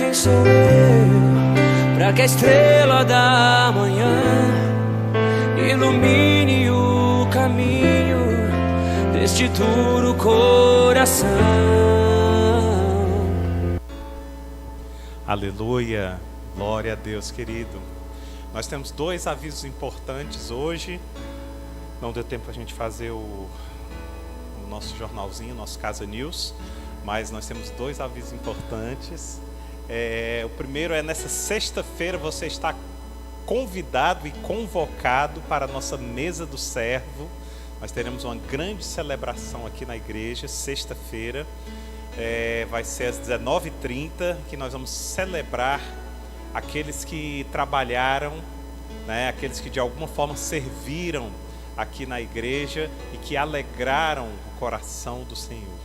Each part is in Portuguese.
quem sou eu, para que a estrela da manhã ilumine o caminho deste duro coração. Aleluia, glória a Deus, querido. Nós temos 2 avisos importantes hoje. Não deu tempo a gente fazer o nosso jornalzinho, nosso Casa News, mas nós temos 2 avisos importantes. O primeiro é: nessa sexta-feira você está convidado e convocado para a nossa mesa do servo. Nós teremos uma grande celebração aqui na igreja, sexta-feira. Vai ser às 19h30, que nós vamos celebrar aqueles que trabalharam, né, aqueles que de alguma forma serviram aqui na igreja e que alegraram o coração do Senhor.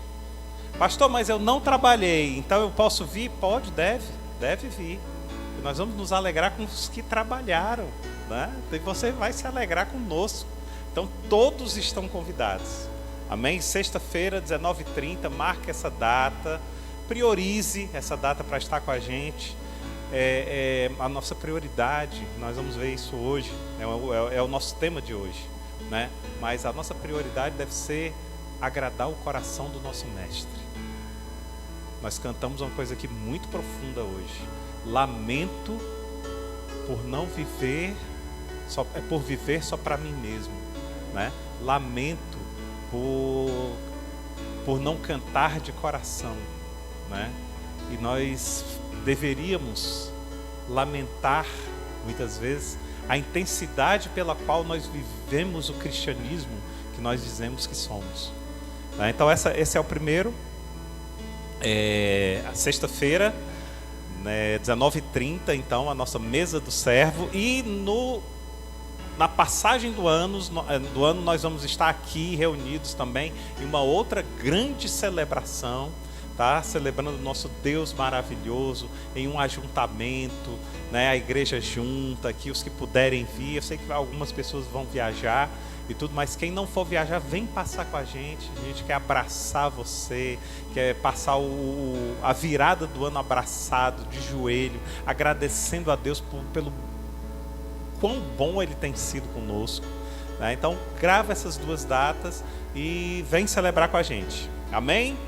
Pastor, mas eu não trabalhei, então eu posso vir? Pode, deve vir. E nós vamos nos alegrar com os que trabalharam, né? E você vai se alegrar conosco. Então todos estão convidados. Amém? Sexta-feira, 19h30, marque essa data, priorize essa data para estar com a gente. A nossa prioridade, nós vamos ver isso hoje, é o nosso tema de hoje, né? Mas a nossa prioridade deve ser agradar o coração do nosso mestre. Nós cantamos uma coisa aqui muito profunda hoje: lamento por não viver, por viver só para mim mesmo, né? Lamento por não cantar de coração, né? E nós deveríamos lamentar muitas vezes a intensidade pela qual nós vivemos o cristianismo que nós dizemos que somos, né? Então esse é o primeiro. A sexta-feira, né, 19h30, então, a nossa mesa do servo. E na passagem do ano nós vamos estar aqui reunidos também em uma outra grande celebração, tá? Celebrando o nosso Deus maravilhoso em um ajuntamento, né? A igreja junta aqui, os que puderem vir. Eu sei que algumas pessoas vão viajar e tudo, mas quem não for viajar, vem passar com a gente. A gente quer abraçar você, quer passar a virada do ano abraçado, de joelho, agradecendo a Deus pelo quão bom Ele tem sido conosco, né? Então grava essas 2 datas e vem celebrar com a gente. Amém?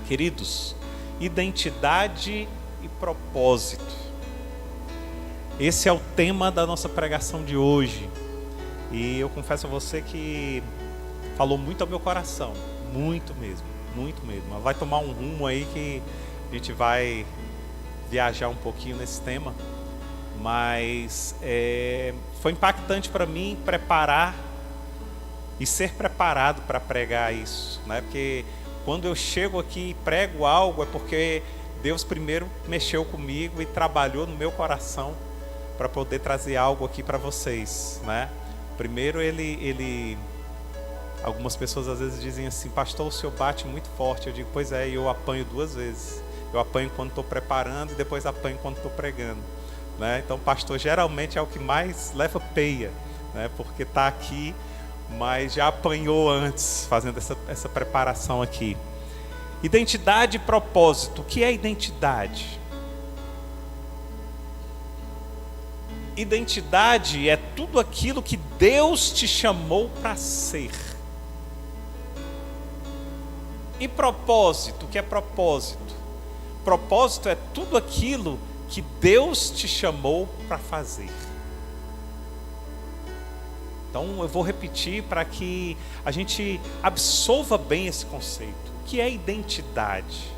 Queridos, identidade e propósito. Esse é o tema da nossa pregação de hoje. E eu confesso a você que falou muito ao meu coração. Muito mesmo, muito mesmo. Vai tomar um rumo aí que a gente vai viajar um pouquinho nesse tema. Mas foi impactante para mim preparar e ser preparado para pregar isso, né? Porque quando eu chego aqui e prego algo, é porque Deus primeiro mexeu comigo e trabalhou no meu coração para poder trazer algo aqui para vocês, né? Primeiro algumas pessoas às vezes dizem assim: pastor, o senhor bate muito forte. Eu digo: pois é, eu apanho 2 vezes. Eu apanho quando estou preparando e depois apanho quando estou pregando, né? Então pastor geralmente é o que mais leva peia, né? Porque está aqui, mas já apanhou antes, fazendo essa preparação aqui. Identidade e propósito. O que é identidade? Identidade é tudo aquilo que Deus te chamou para ser. E propósito, o que é propósito? Propósito é tudo aquilo que Deus te chamou para fazer. Então eu vou repetir para que a gente absorva bem esse conceito. O que é identidade?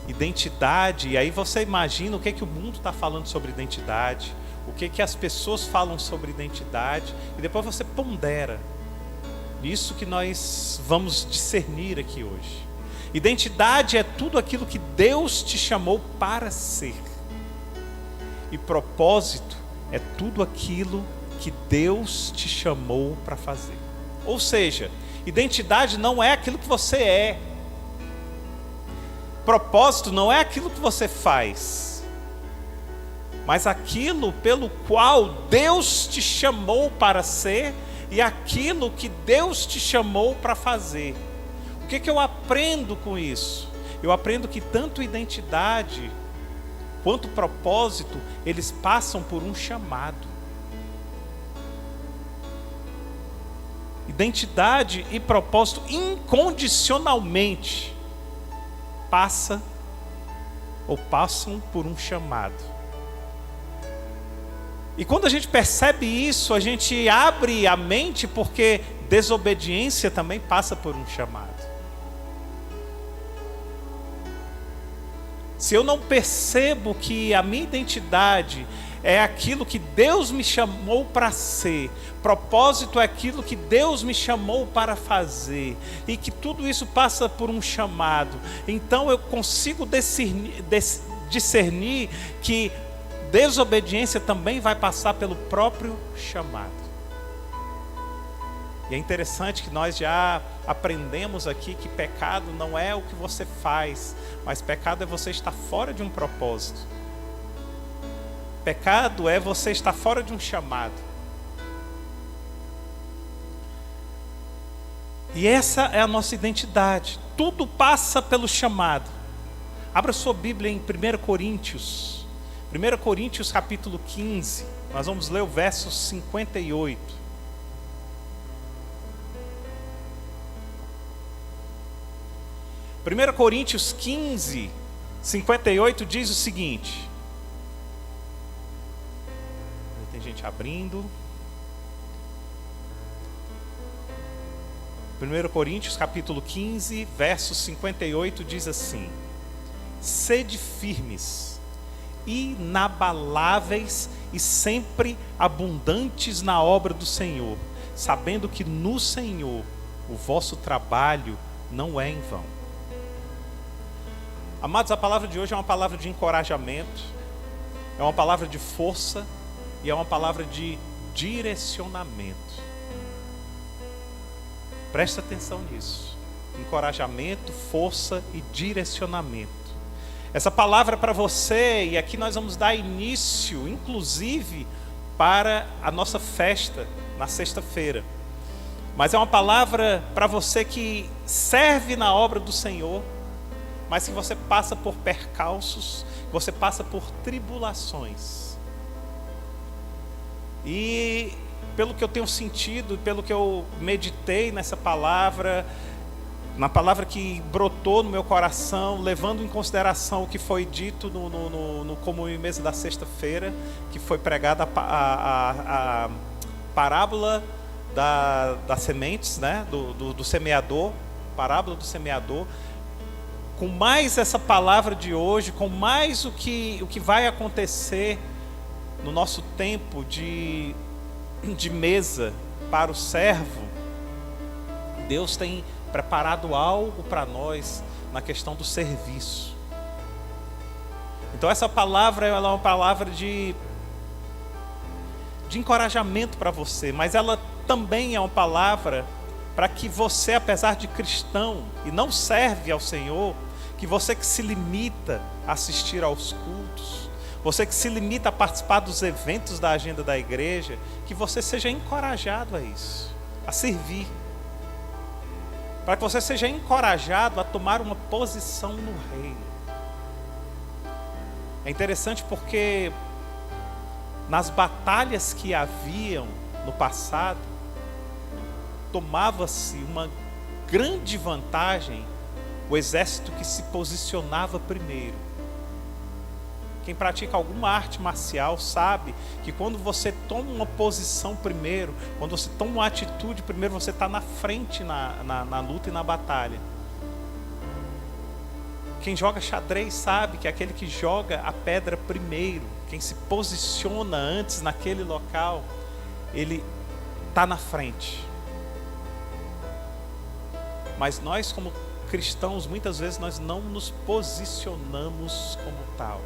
Identidade, e aí você imagina o que o mundo está falando sobre identidade, o que as pessoas falam sobre identidade, e depois você pondera. Isso que nós vamos discernir aqui hoje. Identidade é tudo aquilo que Deus te chamou para ser. E propósito é tudo aquilo que Deus te chamou para fazer. Ou seja, identidade não é aquilo que você é. Propósito não é aquilo que você faz, mas aquilo pelo qual Deus te chamou para ser e aquilo que Deus te chamou para fazer. O que eu aprendo com isso? eu aprendo que tanto identidade quanto propósito, eles passam por um chamado. Identidade e propósito incondicionalmente passam por um chamado. E quando a gente percebe isso, a gente abre a mente, porque desobediência também passa por um chamado. Se eu não percebo que a minha identidade é aquilo que Deus me chamou para ser, propósito é aquilo que Deus me chamou para fazer, e que tudo isso passa por um chamado, então eu consigo discernir que desobediência também vai passar pelo próprio chamado. E é interessante que nós já aprendemos aqui que pecado não é o que você faz, mas pecado é você estar fora de um propósito. Pecado é você estar fora de um chamado. E essa é a nossa identidade. Tudo passa pelo chamado. Abra sua Bíblia em 1 Coríntios. 1 Coríntios capítulo 15. Nós vamos ler o verso 58. 1 Coríntios 15, 58 diz o seguinte. Tem gente abrindo. 1 Coríntios capítulo 15, verso 58 diz assim: sede firmes, inabaláveis e sempre abundantes na obra do Senhor, sabendo que no Senhor o vosso trabalho não é em vão. Amados, a palavra de hoje é uma palavra de encorajamento, é uma palavra de força e é uma palavra de direcionamento. Presta atenção nisso. Encorajamento, força e direcionamento. Essa palavra é para você, e aqui nós vamos dar início, inclusive, para a nossa festa na sexta-feira. Mas é uma palavra para você que serve na obra do Senhor, mas que você passa por percalços, você passa por tribulações. E pelo que eu tenho sentido, pelo que eu meditei nessa palavra, na palavra que brotou no meu coração, levando em consideração o que foi dito no Comum e Mesa da sexta-feira, que foi pregada a parábola das sementes, né? do semeador, parábola do semeador. Com mais essa palavra de hoje, com mais o que vai acontecer no nosso tempo de mesa para o servo, Deus tem preparado algo para nós na questão do serviço. Então essa palavra ela é uma palavra de encorajamento para você, mas ela também é uma palavra para que você, apesar de cristão e não serve ao Senhor, que você que se limita a assistir aos cultos, você que se limita a participar dos eventos da agenda da igreja, que você seja encorajado a isso, a servir. Para que você seja encorajado a tomar uma posição no reino. É interessante porque nas batalhas que haviam no passado, tomava-se uma grande vantagem o exército que se posicionava primeiro. Quem pratica alguma arte marcial sabe que quando você toma uma posição primeiro, quando você toma uma atitude primeiro, você está na frente na luta e na batalha. Quem joga xadrez sabe que é aquele que joga a pedra primeiro, quem se posiciona antes naquele local, ele está na frente. Mas nós, como cristãos, muitas vezes nós não nos posicionamos como tal.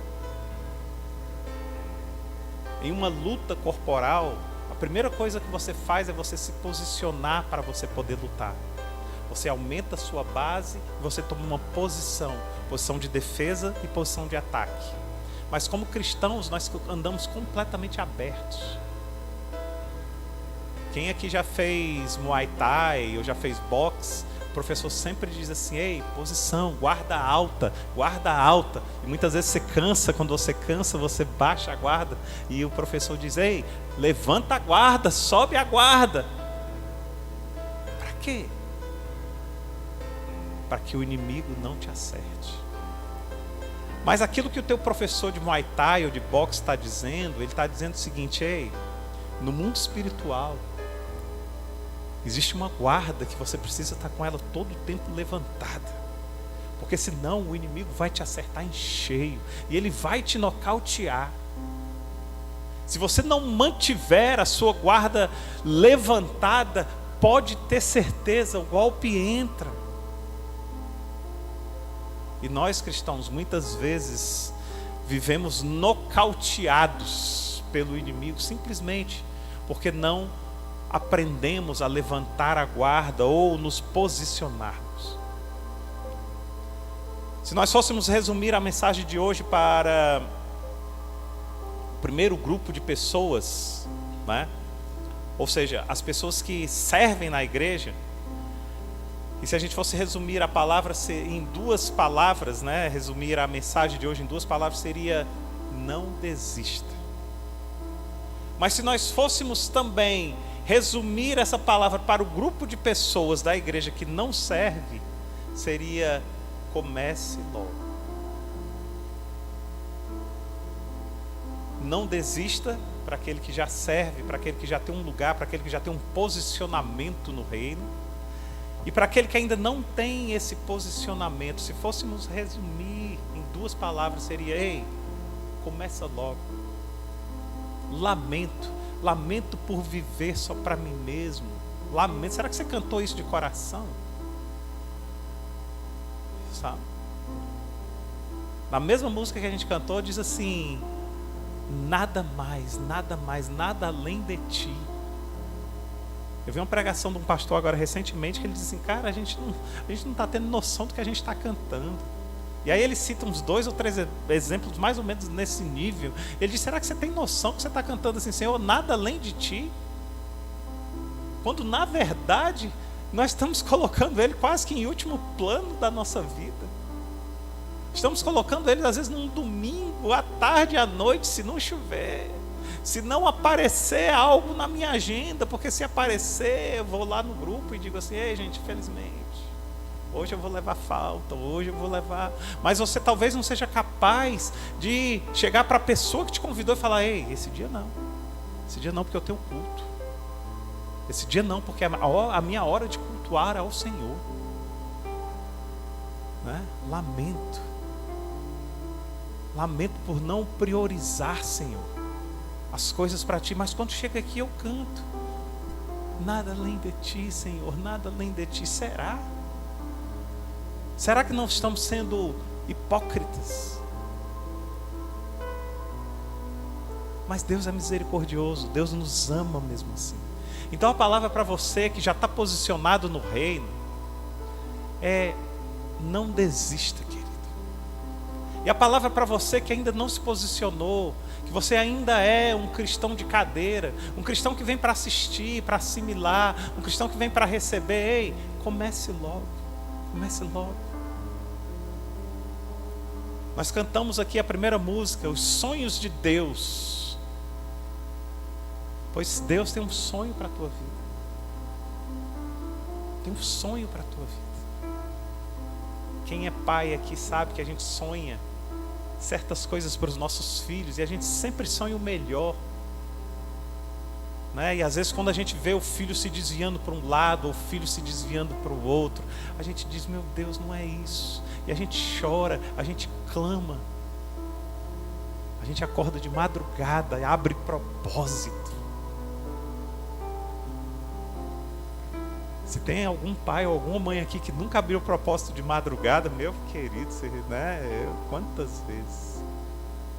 Em uma luta corporal, a primeira coisa que você faz é você se posicionar para você poder lutar. Você aumenta a sua base, você toma uma posição de defesa e posição de ataque. Mas como cristãos, nós andamos completamente abertos. Quem aqui já fez Muay Thai ou já fez boxe, professor sempre diz assim: ei, posição, guarda alta, guarda alta. E muitas vezes você cansa, quando você cansa, você baixa a guarda. E o professor diz: ei, levanta a guarda, sobe a guarda. Para quê? Para que o inimigo não te acerte. Mas aquilo que o teu professor de Muay Thai ou de boxe está dizendo, ele está dizendo o seguinte: ei, no mundo espiritual, existe uma guarda que você precisa estar com ela todo o tempo levantada. Porque senão o inimigo vai te acertar em cheio. E ele vai te nocautear. Se você não mantiver a sua guarda levantada, pode ter certeza, o golpe entra. E nós cristãos, muitas vezes, vivemos nocauteados pelo inimigo, simplesmente porque não aprendemos a levantar a guarda ou nos posicionarmos. Se nós fôssemos resumir a mensagem de hoje para o primeiro grupo de pessoas, né? Ou seja, as pessoas que servem na igreja, e se a gente fosse resumir a palavra em duas palavras, né? Resumir a mensagem de hoje em duas palavras seria: não desista. Mas se nós fôssemos também resumir essa palavra para o grupo de pessoas da igreja que não serve, seria: comece logo. Não desista para aquele que já serve, para aquele que já tem um lugar, para aquele que já tem um posicionamento no reino. E para aquele que ainda não tem esse posicionamento, se fôssemos resumir em duas palavras, seria: ei, começa logo. Lamento por viver só para mim mesmo. Lamento. Será que você cantou isso de coração? Sabe? Na mesma música que a gente cantou, diz assim: nada mais, nada além de ti. Eu vi uma pregação de um pastor agora recentemente que ele disse assim: cara, a gente não está tendo noção do que a gente está cantando. E aí ele cita uns 2 ou 3 exemplos mais ou menos nesse nível. Ele diz: será que você tem noção que você está cantando assim, Senhor, nada além de ti? Quando na verdade nós estamos colocando ele quase que em último plano da nossa vida. Estamos colocando ele às vezes num domingo, à tarde, à noite, se não chover. Se não aparecer algo na minha agenda, porque se aparecer, eu vou lá no grupo e digo assim: ei, gente, infelizmente, hoje eu vou levar falta, hoje eu vou levar. Mas você talvez não seja capaz de chegar para a pessoa que te convidou e falar: ei, esse dia não porque eu tenho culto. Esse dia não, porque a minha hora de cultuar é ao Senhor. Né? Lamento por não priorizar, Senhor, as coisas para ti, mas quando chega aqui eu canto: nada além de ti, Senhor, nada além de ti. Será que não estamos sendo hipócritas? Mas Deus é misericordioso, Deus nos ama mesmo assim. Então a palavra para você que já está posicionado no reino é: não desista, querido. E a palavra para você que ainda não se posicionou, que você ainda é um cristão de cadeira, um cristão que vem para assistir, para assimilar, um cristão que vem para receber: ei, comece logo. Nós cantamos aqui a primeira música, Os Sonhos de Deus. Pois Deus tem um sonho para a tua vida. Tem um sonho para a tua vida. Quem é pai aqui sabe que a gente sonha certas coisas para os nossos filhos, e a gente sempre sonha o melhor, né? E às vezes quando a gente vê o filho se desviando para um lado, ou o filho se desviando para o outro, a gente diz: meu Deus, não é isso. E a gente chora, a gente clama, a gente acorda de madrugada, abre propósito. Se tem algum pai ou alguma mãe aqui que nunca abriu propósito de madrugada, meu querido, né? Quantas vezes?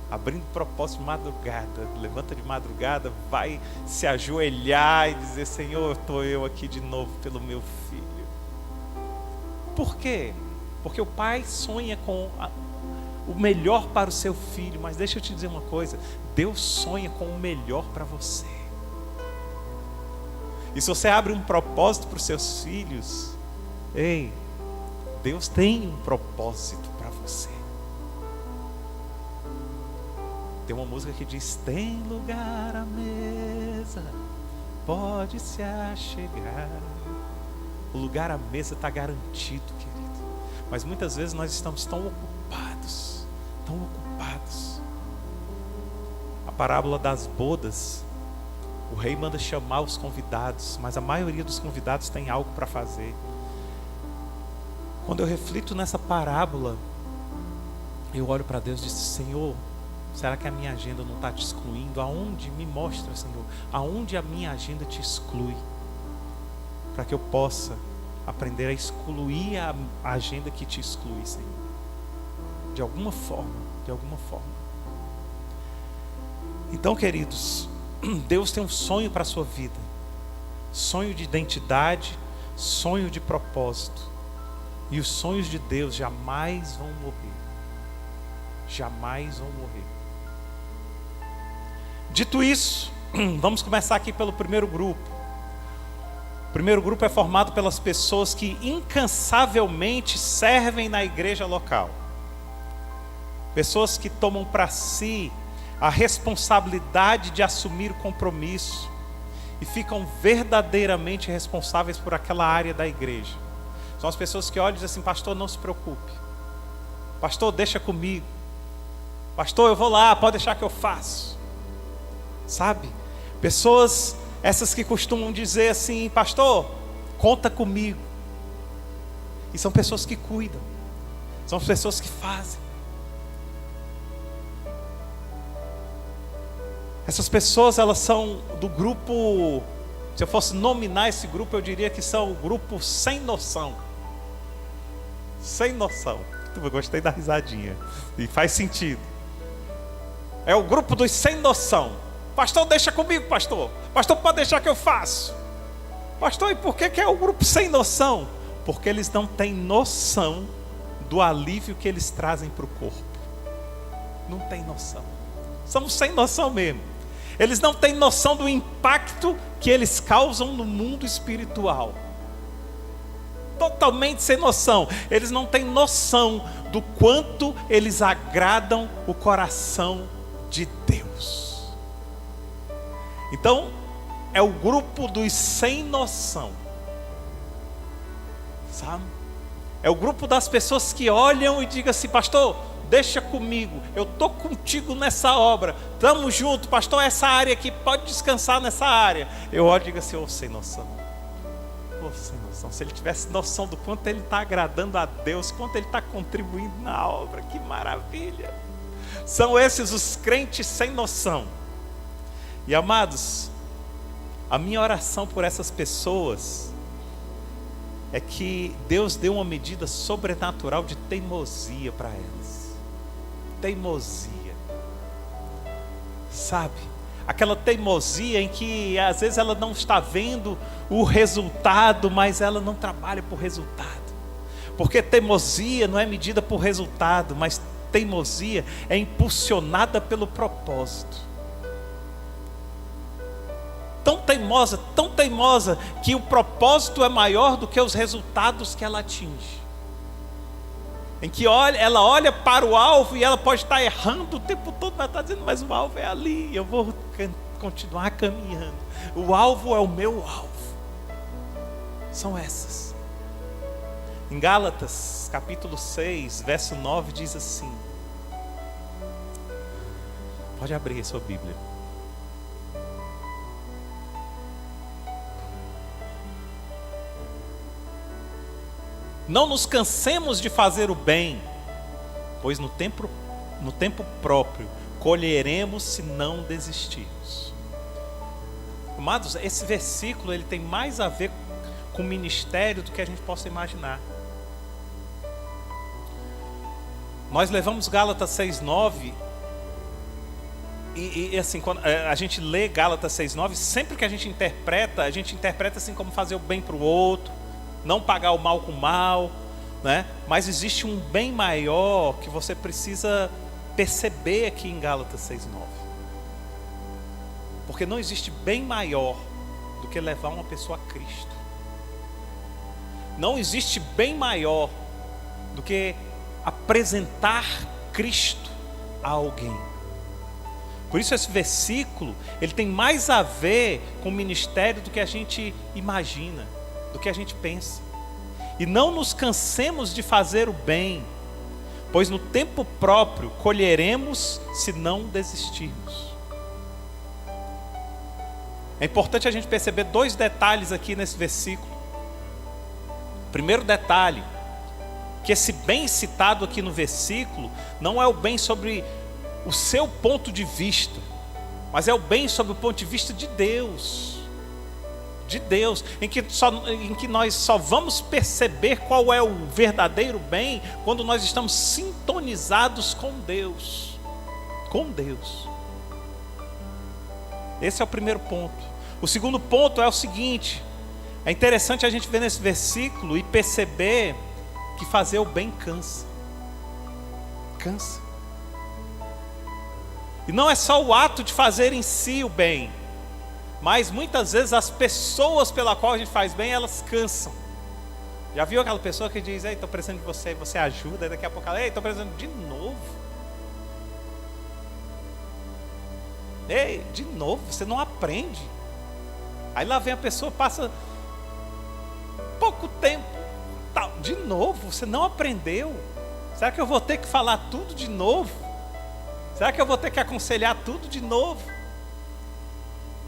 Abrindo propósito de madrugada, levanta de madrugada, vai se ajoelhar e dizer: Senhor, estou eu aqui de novo pelo meu filho. Por quê? Porque o pai sonha com o melhor para o seu filho, mas deixa eu te dizer uma coisa: Deus sonha com o melhor para você. E se você abre um propósito para os seus filhos, Ei, Deus tem um propósito para você. Tem uma música que diz: tem lugar à mesa, pode se achegar. O lugar à mesa está garantido, querido. Mas muitas vezes nós estamos tão ocupados. A parábola das bodas, o rei manda chamar os convidados, mas a maioria dos convidados tem algo para fazer. Quando eu reflito nessa parábola, eu olho para Deus e disse: Senhor, será que a minha agenda não está te excluindo? Aonde? Me mostra, Senhor, aonde a minha agenda te exclui, para que eu possa aprender a excluir a agenda que te exclui, Senhor. De alguma forma. Então, queridos, Deus tem um sonho para a sua vida. Sonho de identidade, sonho de propósito. E os sonhos de Deus jamais vão morrer. Jamais vão morrer. Dito isso, vamos começar aqui pelo primeiro grupo. O primeiro grupo é formado pelas pessoas que incansavelmente servem na igreja local. Pessoas que tomam para si a responsabilidade de assumir o compromisso e ficam verdadeiramente responsáveis por aquela área da igreja. São as pessoas que olham e dizem assim: pastor, não se preocupe. Pastor, deixa comigo. Pastor, eu vou lá, pode deixar que eu faço. Sabe? Pessoas essas que costumam dizer assim: pastor, conta comigo. E são pessoas que cuidam. São pessoas que fazem. Essas pessoas, elas são do grupo, se eu fosse nominar esse grupo, eu diria que são o grupo sem noção. Sem noção. Eu gostei da risadinha. E faz sentido. É o grupo dos sem noção. Pastor, deixa comigo, pastor. Pastor, pode deixar que eu faço. Pastor, e por que é o grupo sem noção? Porque eles não têm noção do alívio que eles trazem para o corpo. Não tem noção. São sem noção mesmo. Eles não têm noção do impacto que eles causam no mundo espiritual. Totalmente sem noção. Eles não têm noção do quanto eles agradam o coração de Deus. Então, é o grupo dos sem noção. Sabe? É o grupo das pessoas que olham e digam assim: pastor, deixa comigo, eu estou contigo nessa obra, estamos juntos, pastor, essa área aqui, pode descansar nessa área. Eu olho e digo assim: sem noção. Sem noção. Se ele tivesse noção do quanto ele está agradando a Deus, quanto ele está contribuindo na obra, que maravilha. São esses os crentes sem noção. E amados, a minha oração por essas pessoas é que Deus dê uma medida sobrenatural de teimosia para elas. Teimosia. Sabe? Aquela teimosia em que às vezes ela não está vendo o resultado, mas ela não trabalha por resultado. Porque teimosia não é medida por resultado, mas teimosia é impulsionada pelo propósito. Tão teimosa, que o propósito é maior do que os resultados que ela atinge. Em que ela olha para o alvo e ela pode estar errando o tempo todo, mas está dizendo: mas o alvo é ali, eu vou continuar caminhando. O alvo é o meu alvo. São essas. Em Gálatas, capítulo 6, verso 9, diz assim. Pode abrir a sua Bíblia. Não nos cansemos de fazer o bem, pois no tempo próprio colheremos se não desistirmos. Amados, esse versículo ele tem mais a ver com o ministério do que a gente possa imaginar. Nós levamos Gálatas 6:9 e assim, quando a gente lê Gálatas 6:9, sempre que a gente interpreta assim como fazer o bem para o outro, não pagar o mal com o mal, né? Mas existe um bem maior que você precisa perceber aqui em Gálatas 6:9. Porque não existe bem maior do que levar uma pessoa a Cristo. Não existe bem maior do que apresentar Cristo a alguém. Por isso esse versículo, ele tem mais a ver com o ministério do que a gente imagina, do que a gente pensa. E não nos cansemos de fazer o bem, pois no tempo próprio colheremos se não desistirmos. É importante a gente perceber 2 detalhes aqui nesse versículo. Primeiro detalhe, que esse bem citado aqui no versículo não é o bem sobre o seu ponto de vista, mas é o bem sobre o ponto de vista de Deus. De Deus, em que nós só vamos perceber qual é o verdadeiro bem quando nós estamos sintonizados com Deus. Com Deus. Esse é o primeiro ponto. O segundo ponto é o seguinte: é interessante a gente ver nesse versículo e perceber que fazer o bem cansa. Cansa. E não é só o ato de fazer em si o bem, mas muitas vezes as pessoas pela qual a gente faz bem, elas cansam. Já viu aquela pessoa que diz: ei, estou precisando de você, você ajuda, e daqui a pouco ela: ei, estou precisando de novo. Ei, de novo, você não aprende. Aí lá vem a pessoa, passa pouco tempo, tá, de novo, você não aprendeu. Será que eu vou ter que falar tudo de novo? Será que eu vou ter que aconselhar tudo de novo?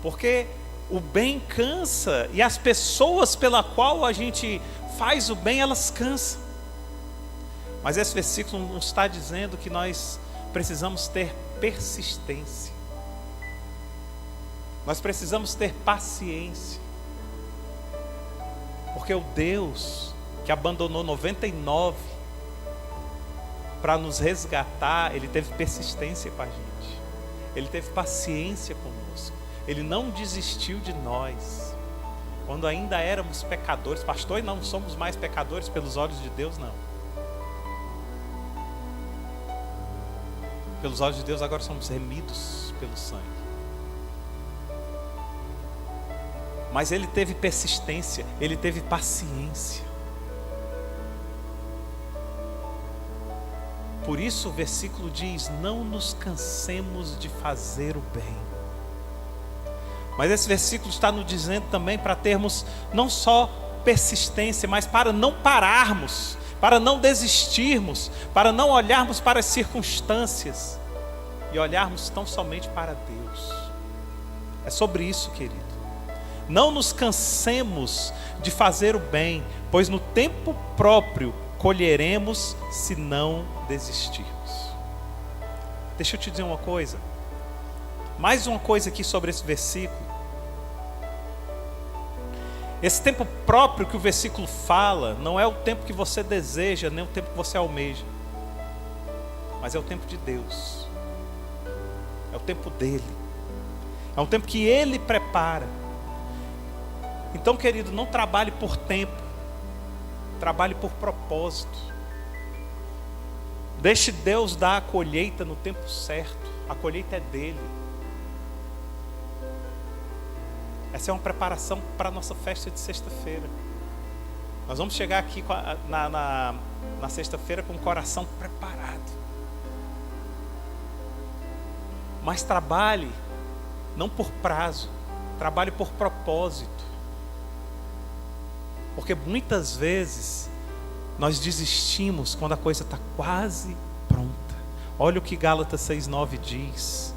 Porque o bem cansa, e as pessoas pela qual a gente faz o bem, elas cansam. Mas esse versículo nos está dizendo que nós precisamos ter persistência. Nós precisamos ter paciência. Porque o Deus que abandonou 99 para nos resgatar, Ele teve persistência com a gente. Ele teve paciência conosco. Ele não desistiu de nós. Quando ainda éramos pecadores, pastor, e não somos mais pecadores pelos olhos de Deus, não. Pelos olhos de Deus agora somos remidos pelo sangue. Mas Ele teve persistência, Ele teve paciência. Por isso o versículo diz: não nos cansemos de fazer o bem. Mas esse versículo está nos dizendo também para termos não só persistência, mas para não pararmos, para não desistirmos, para não olharmos para as circunstâncias e olharmos tão somente para Deus. É sobre isso, querido. Não nos cansemos de fazer o bem, pois no tempo próprio colheremos se não desistirmos. Deixa eu te dizer uma coisa. Mais uma coisa aqui sobre esse versículo. Esse tempo próprio que o versículo fala não é o tempo que você deseja, nem o tempo que você almeja, mas é o tempo de Deus. É o tempo dele. É um tempo que Ele prepara. Então, querido, não trabalhe por tempo, trabalhe por propósito. Deixe Deus dar a colheita no tempo certo. A colheita é dele. Essa é uma preparação para a nossa festa de sexta-feira. Nós vamos chegar aqui na sexta-feira com o coração preparado. Mas trabalhe não por prazo, trabalhe por propósito. Porque muitas vezes nós desistimos quando a coisa está quase pronta. Olha o que Gálatas 6:9 diz: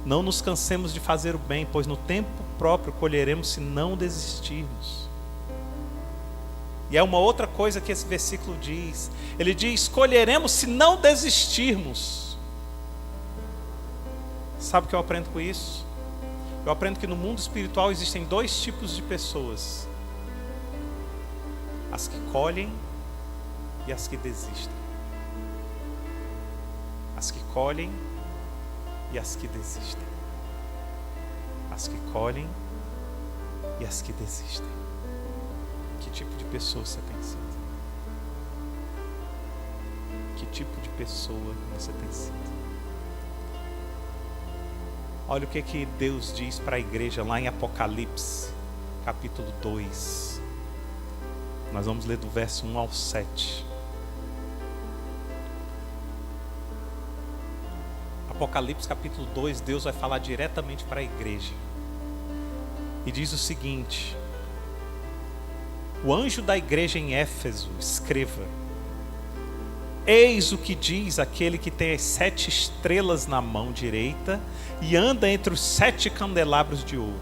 não nos cansemos de fazer o bem, pois no tempo próprio colheremos se não desistirmos. E é uma outra coisa que esse versículo diz. Ele diz: colheremos se não desistirmos. Sabe o que eu aprendo com isso? Eu aprendo que no mundo espiritual existem 2 tipos de pessoas: as que colhem e as que desistem. As que colhem e as que desistem. As que colhem e as que desistem. Que tipo de pessoa você tem sido? Que tipo de pessoa você tem sido? Olha o que Deus diz para a igreja lá em Apocalipse, capítulo 2. Nós vamos ler do verso 1 ao 7. Apocalipse capítulo 2, Deus vai falar diretamente para a igreja. E diz o seguinte: o anjo da igreja em Éfeso, escreva: eis o que diz aquele que tem as 7 estrelas na mão direita e anda entre os 7 candelabros de ouro.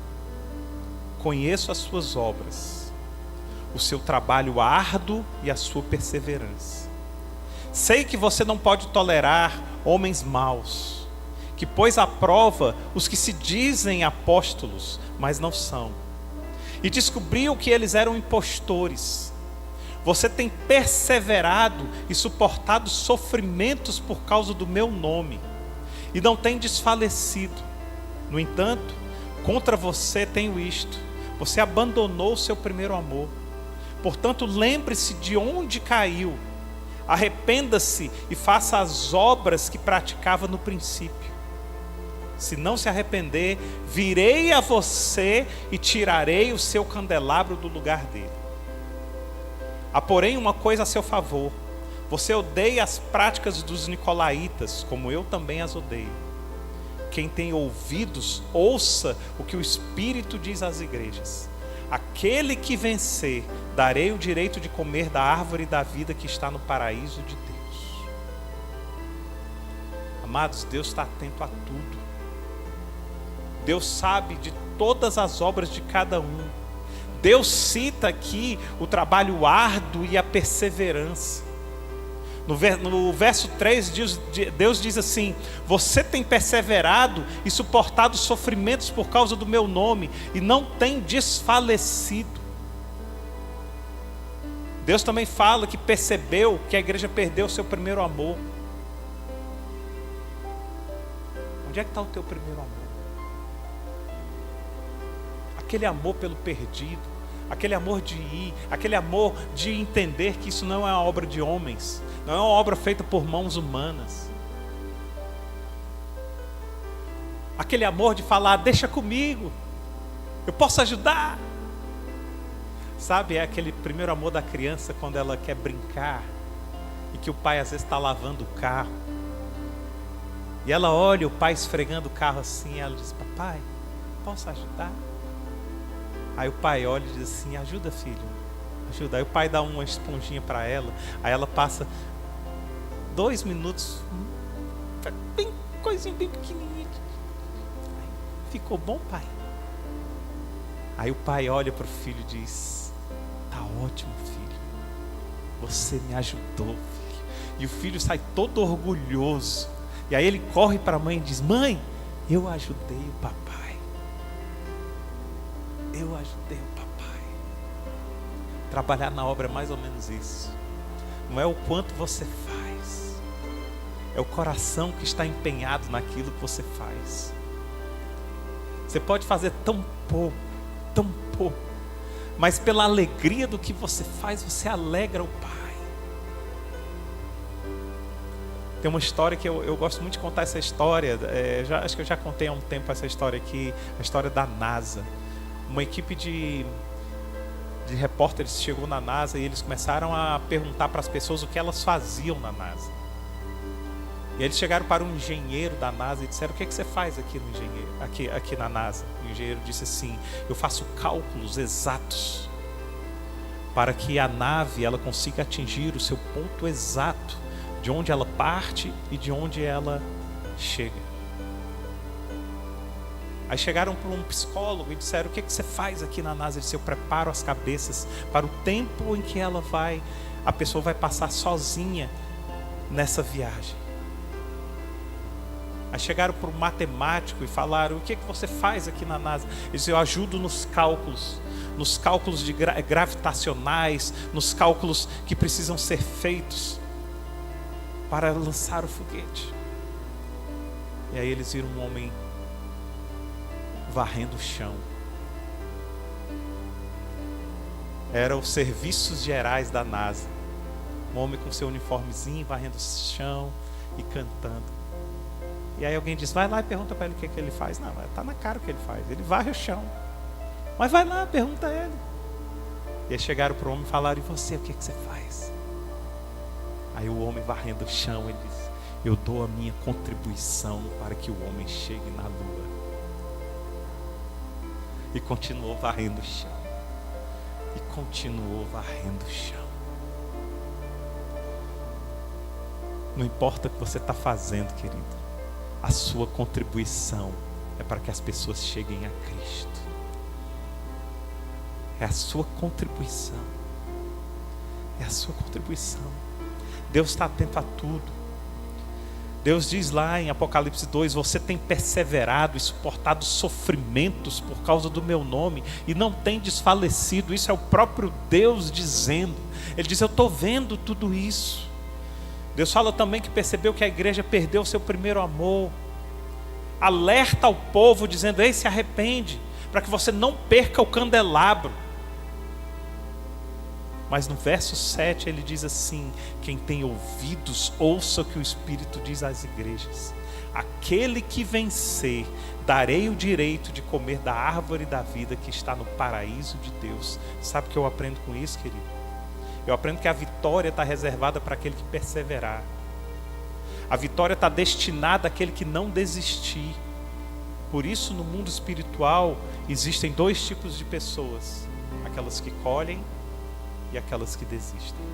Conheço as suas obras, o seu trabalho árduo e a sua perseverança. Sei que você não pode tolerar homens maus, que pôs à prova os que se dizem apóstolos, mas não são, e descobriu que eles eram impostores. Você tem perseverado e suportado sofrimentos por causa do meu nome, e não tem desfalecido. No entanto, contra você tenho isto: você abandonou o seu primeiro amor. Portanto, lembre-se de onde caiu, arrependa-se e faça as obras que praticava no princípio. Se não se arrepender, virei a você e tirarei o seu candelabro do lugar dele. Há, porém, uma coisa a seu favor: você odeia as práticas dos nicolaítas, como eu também as odeio. Quem tem ouvidos, ouça o que o Espírito diz às igrejas. Aquele que vencer, darei o direito de comer da árvore da vida que está no paraíso de Deus. Amados, Deus está atento a tudo. Deus sabe de todas as obras de cada um. Deus cita aqui o trabalho árduo e a perseverança. No verso 3, Deus diz assim: você tem perseverado e suportado sofrimentos por causa do meu nome, e não tem desfalecido. Deus também fala que percebeu que a igreja perdeu o seu primeiro amor. Onde é que está o teu primeiro amor? Aquele amor pelo perdido, aquele amor de ir, aquele amor de entender que isso não é uma obra de homens, não é uma obra feita por mãos humanas. Aquele amor de falar: deixa comigo, eu posso ajudar. Sabe, é aquele primeiro amor da criança quando ela quer brincar e que o pai às vezes está lavando o carro. E ela olha o pai esfregando o carro assim, e ela diz: papai, posso ajudar? Aí o pai olha e diz assim: ajuda, filho, ajuda. Aí o pai dá uma esponjinha para ela. Aí ela passa 2 minutos, bem coisinha bem pequenininha. Ficou bom, pai? Aí o pai olha para o filho e diz: tá ótimo, filho, você me ajudou, filho. E o filho sai todo orgulhoso. E aí ele corre para a mãe e diz: mãe, eu ajudei o papai. Eu ajudei o papai. Trabalhar na obra é mais ou menos isso. Não é o quanto você faz, é o coração que está empenhado naquilo que você faz. Você pode fazer tão pouco, mas pela alegria do que você faz, você alegra o Pai. Tem uma história que eu gosto muito de contar essa história. Acho que eu já contei há um tempo essa história aqui, a história da NASA. Uma equipe de repórteres chegou na NASA e eles começaram a perguntar para as pessoas o que elas faziam na NASA. E eles chegaram para um engenheiro da NASA e disseram: o que é que você faz aqui no engenheiro, aqui na NASA? O engenheiro disse assim: eu faço cálculos exatos para que a nave ela consiga atingir o seu ponto exato, de onde ela parte e de onde ela chega. Aí chegaram para um psicólogo e disseram: o que é que você faz aqui na NASA? Ele disse: eu preparo as cabeças para o tempo em que a pessoa vai passar sozinha nessa viagem. Aí chegaram para um matemático e falaram: o que é que você faz aqui na NASA? Ele disse: eu ajudo nos cálculos gravitacionais, nos cálculos que precisam ser feitos para lançar o foguete. E aí eles viram um homem varrendo o chão. Eram os serviços gerais da NASA. Um homem com seu uniformezinho, varrendo o chão e cantando. E aí alguém diz: vai lá e pergunta para ele o que é que ele faz. Não, está na cara o que ele faz. Ele varre o chão. Mas vai lá, pergunta a ele. E aí chegaram para o homem e falaram: e você, o que você faz? Aí o homem, varrendo o chão, ele disse: eu dou a minha contribuição para que o homem chegue na lua. E continuou varrendo o chão. E continuou varrendo o chão. Não importa o que você está fazendo, querido, a sua contribuição é para que as pessoas cheguem a Cristo. É a sua contribuição. É a sua contribuição. Deus está atento a tudo. Deus diz lá em Apocalipse 2: você tem perseverado e suportado sofrimentos por causa do meu nome e não tem desfalecido. Isso é o próprio Deus dizendo. Ele diz: eu estou vendo tudo isso. Deus fala também que percebeu que a igreja perdeu o seu primeiro amor. Alerta ao povo dizendo: ei, se arrepende, para que você não perca o candelabro. Mas no verso 7 ele diz assim: quem tem ouvidos, ouça o que o Espírito diz às igrejas. Aquele que vencer, darei o direito de comer da árvore da vida que está no paraíso de Deus. Sabe o que eu aprendo com isso, querido? Eu aprendo que a vitória está reservada para aquele que perseverar. A vitória está destinada àquele que não desistir. Por isso, no mundo espiritual, existem dois tipos de pessoas: aquelas que colhem e aquelas que desistem.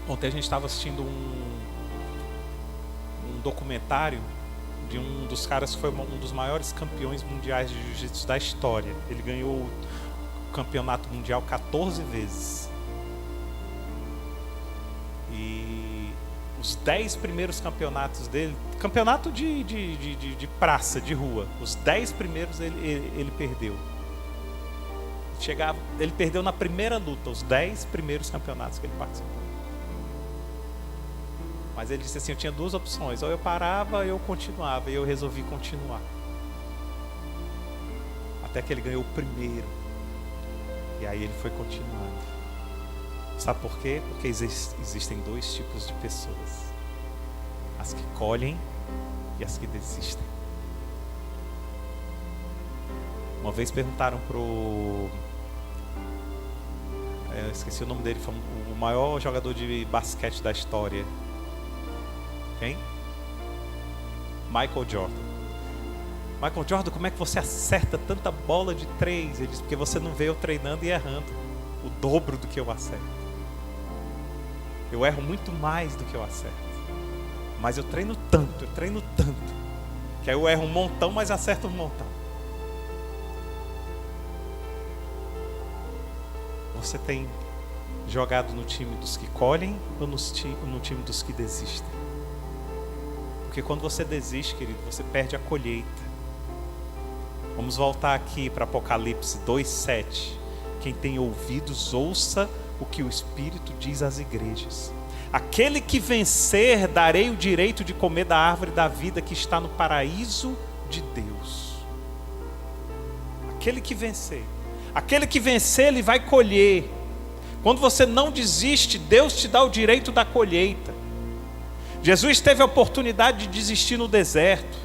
Ontem a gente estava assistindo um documentário de um dos caras que foi um dos maiores campeões mundiais de jiu-jitsu da história. Ele ganhou o campeonato mundial 14 vezes. E os 10 primeiros campeonatos dele, campeonato de praça, de rua, os 10 primeiros ele perdeu. Ele perdeu na primeira luta, os 10 primeiros campeonatos que ele participou. Mas ele disse assim: eu tinha duas opções, ou eu parava ou eu continuava, e eu resolvi continuar. Até que ele ganhou o primeiro. E aí ele foi continuando. Sabe por quê? Porque existem dois tipos de pessoas: as que colhem e as que desistem. Uma vez perguntaram eu esqueci o nome dele, foi o maior jogador de basquete da história. Quem? Michael Jordan. Michael Jordan, como é que você acerta tanta bola de 3? Ele disse: porque você não vê eu treinando e errando o dobro do que eu acerto. Eu erro muito mais do que eu acerto. Mas eu treino tanto, que aí eu erro um montão, mas acerto um montão. Você tem jogado no time dos que colhem ou no time dos que desistem? Porque quando você desiste, querido, você perde a colheita. Vamos voltar aqui para Apocalipse 2:7. Quem tem ouvidos, ouça o que o Espírito diz às igrejas. Aquele que vencer, darei o direito de comer da árvore da vida que está no paraíso de Deus. Aquele que vencer. Aquele que vencer, ele vai colher. Quando você não desiste, Deus te dá o direito da colheita. Jesus teve a oportunidade de desistir no deserto.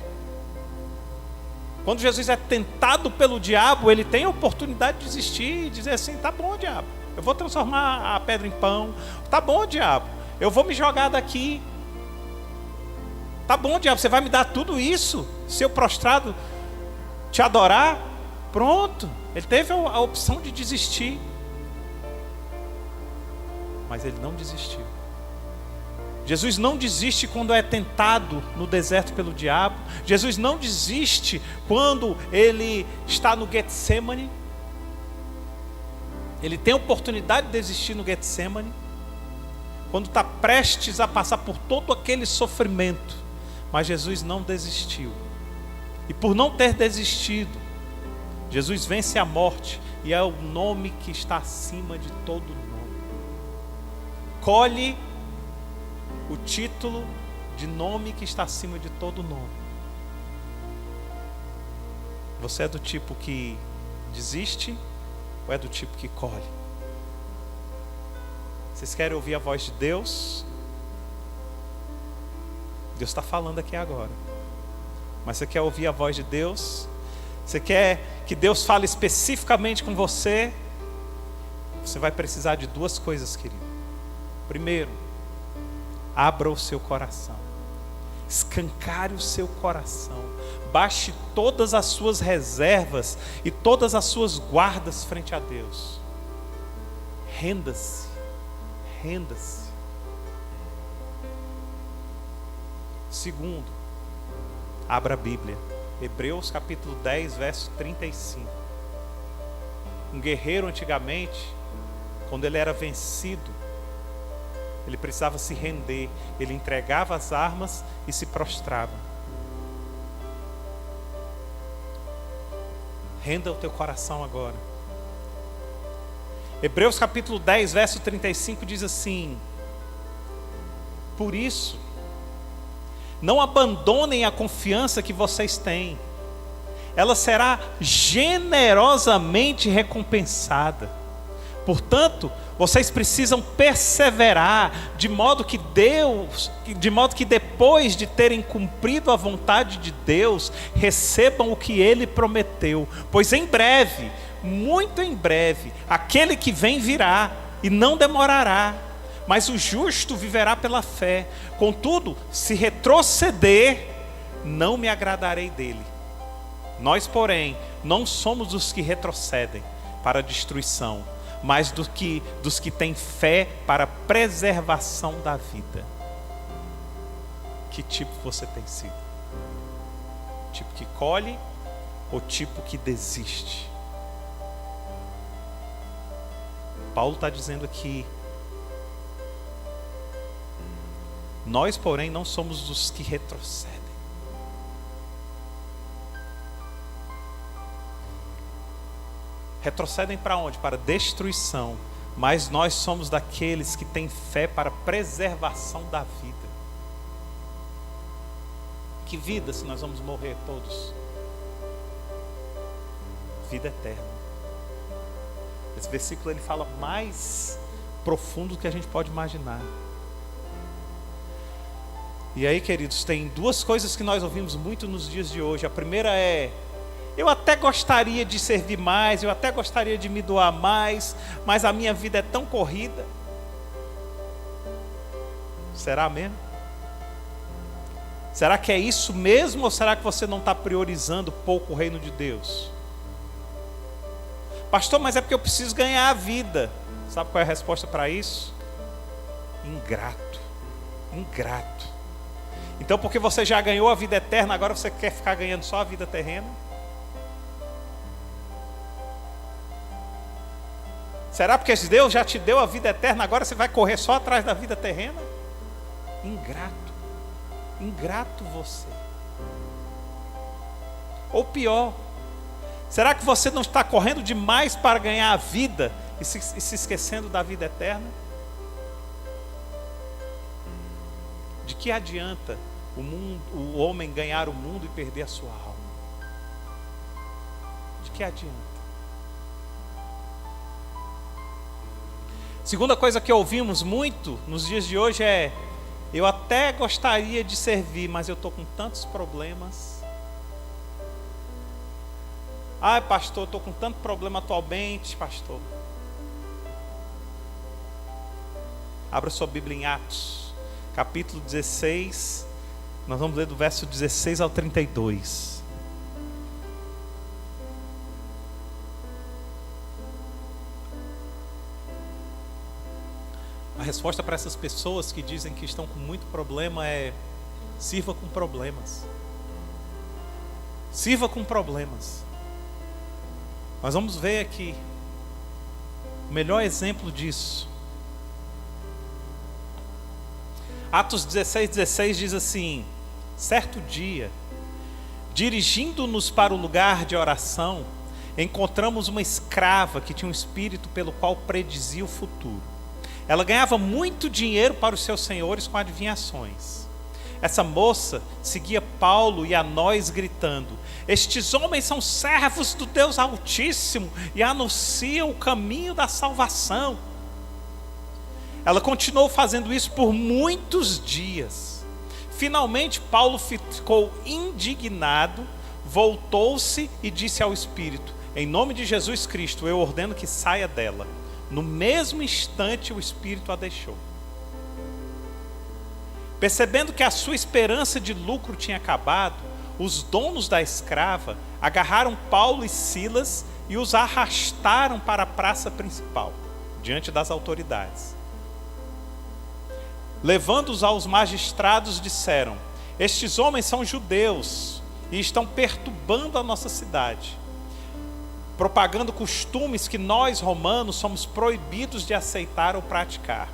Quando Jesus é tentado pelo diabo, ele tem a oportunidade de desistir e dizer assim: tá bom, diabo, eu vou transformar a pedra em pão. Tá bom, diabo, eu vou me jogar daqui. Tá bom, diabo, você vai me dar tudo isso se eu prostrado te adorar? Pronto, ele teve a opção de desistir. Mas ele não desistiu. Jesus não desiste quando é tentado no deserto pelo diabo. Jesus não desiste quando ele está no Getsemane. Ele tem a oportunidade de desistir no Getsemane, quando está prestes a passar por todo aquele sofrimento. Mas Jesus não desistiu. E por não ter desistido, Jesus vence a morte e é o nome que está acima de todo nome. Colhe o título de nome que está acima de todo nome. Você é do tipo que desiste ou é do tipo que colhe? Vocês querem ouvir a voz de Deus? Deus está falando aqui agora. Mas você quer ouvir a voz de Deus? Você quer que Deus fale especificamente com você? Você vai precisar de duas coisas, querido. Primeiro, abra o seu coração. Escancare o seu coração. Baixe todas as suas reservas e todas as suas guardas frente a Deus. Renda-se. Renda-se. Segundo, abra a Bíblia. Hebreus capítulo 10, verso 35. Um guerreiro antigamente, quando ele era vencido, ele precisava se render. Ele entregava as armas e se prostrava. Renda o teu coração agora. Hebreus capítulo 10, verso 35 diz assim: por isso, não abandonem a confiança que vocês têm. Ela será generosamente recompensada. Portanto, vocês precisam perseverar, de modo que depois de terem cumprido a vontade de Deus, recebam o que Ele prometeu. Pois em breve, muito em breve, aquele que vem virá e não demorará. Mas o justo viverá pela fé. Contudo, se retroceder, não me agradarei dele. Nós, porém, não somos os que retrocedem para a destruição, mas dos que têm fé para a preservação da vida. Que tipo você tem sido? Tipo que colhe ou tipo que desiste? Paulo está dizendo aqui: nós, porém, não somos os que retrocedem. Retrocedem para onde? Para destruição. Mas nós somos daqueles que têm fé para a preservação da vida. Que vida se nós vamos morrer todos? Vida eterna. Esse versículo ele fala mais profundo do que a gente pode imaginar. E aí, queridos, tem duas coisas que nós ouvimos muito nos dias de hoje. A primeira é: eu até gostaria de servir mais, eu até gostaria de me doar mais, mas a minha vida é tão corrida. Será mesmo? Será que é isso mesmo, ou será que você não está priorizando pouco o reino de Deus? Pastor, mas é porque eu preciso ganhar a vida. Sabe qual é a resposta para isso? Ingrato. Ingrato. Então, porque você já ganhou a vida eterna, agora você quer ficar ganhando só a vida terrena? Será porque Deus já te deu a vida eterna, agora você vai correr só atrás da vida terrena? Ingrato. Ingrato você. Ou pior, será que você não está correndo demais para ganhar a vida e se esquecendo da vida eterna? De que adianta o homem ganhar o mundo e perder a sua alma? De que adianta? Segunda coisa que ouvimos muito nos dias de hoje é: eu até gostaria de servir, mas eu estou com tantos problemas. Ai, pastor, estou com tanto problema atualmente, pastor. Abra sua Bíblia em Atos, capítulo 16. Nós vamos ler do verso 16 ao 32. A resposta para essas pessoas que dizem que estão com muito problema é: sirva com problemas. Sirva com problemas. Nós vamos ver aqui o melhor exemplo disso. Atos 16:16 diz assim: certo dia, dirigindo-nos para o lugar de oração, encontramos uma escrava que tinha um espírito pelo qual predizia o futuro. Ela ganhava muito dinheiro para os seus senhores com adivinhações. Essa moça seguia Paulo e a nós gritando: estes homens são servos do Deus Altíssimo e anunciam o caminho da salvação. Ela continuou fazendo isso por muitos dias. Finalmente Paulo ficou indignado, voltou-se e disse ao espírito: em nome de Jesus Cristo, eu ordeno que saia dela. No mesmo instante, o espírito a deixou. Percebendo que a sua esperança de lucro tinha acabado, os donos da escrava agarraram Paulo e Silas e os arrastaram para a praça principal, diante das autoridades. Levando-os aos magistrados, disseram: estes homens são judeus e estão perturbando a nossa cidade, propagando costumes que nós, romanos, somos proibidos de aceitar ou praticar.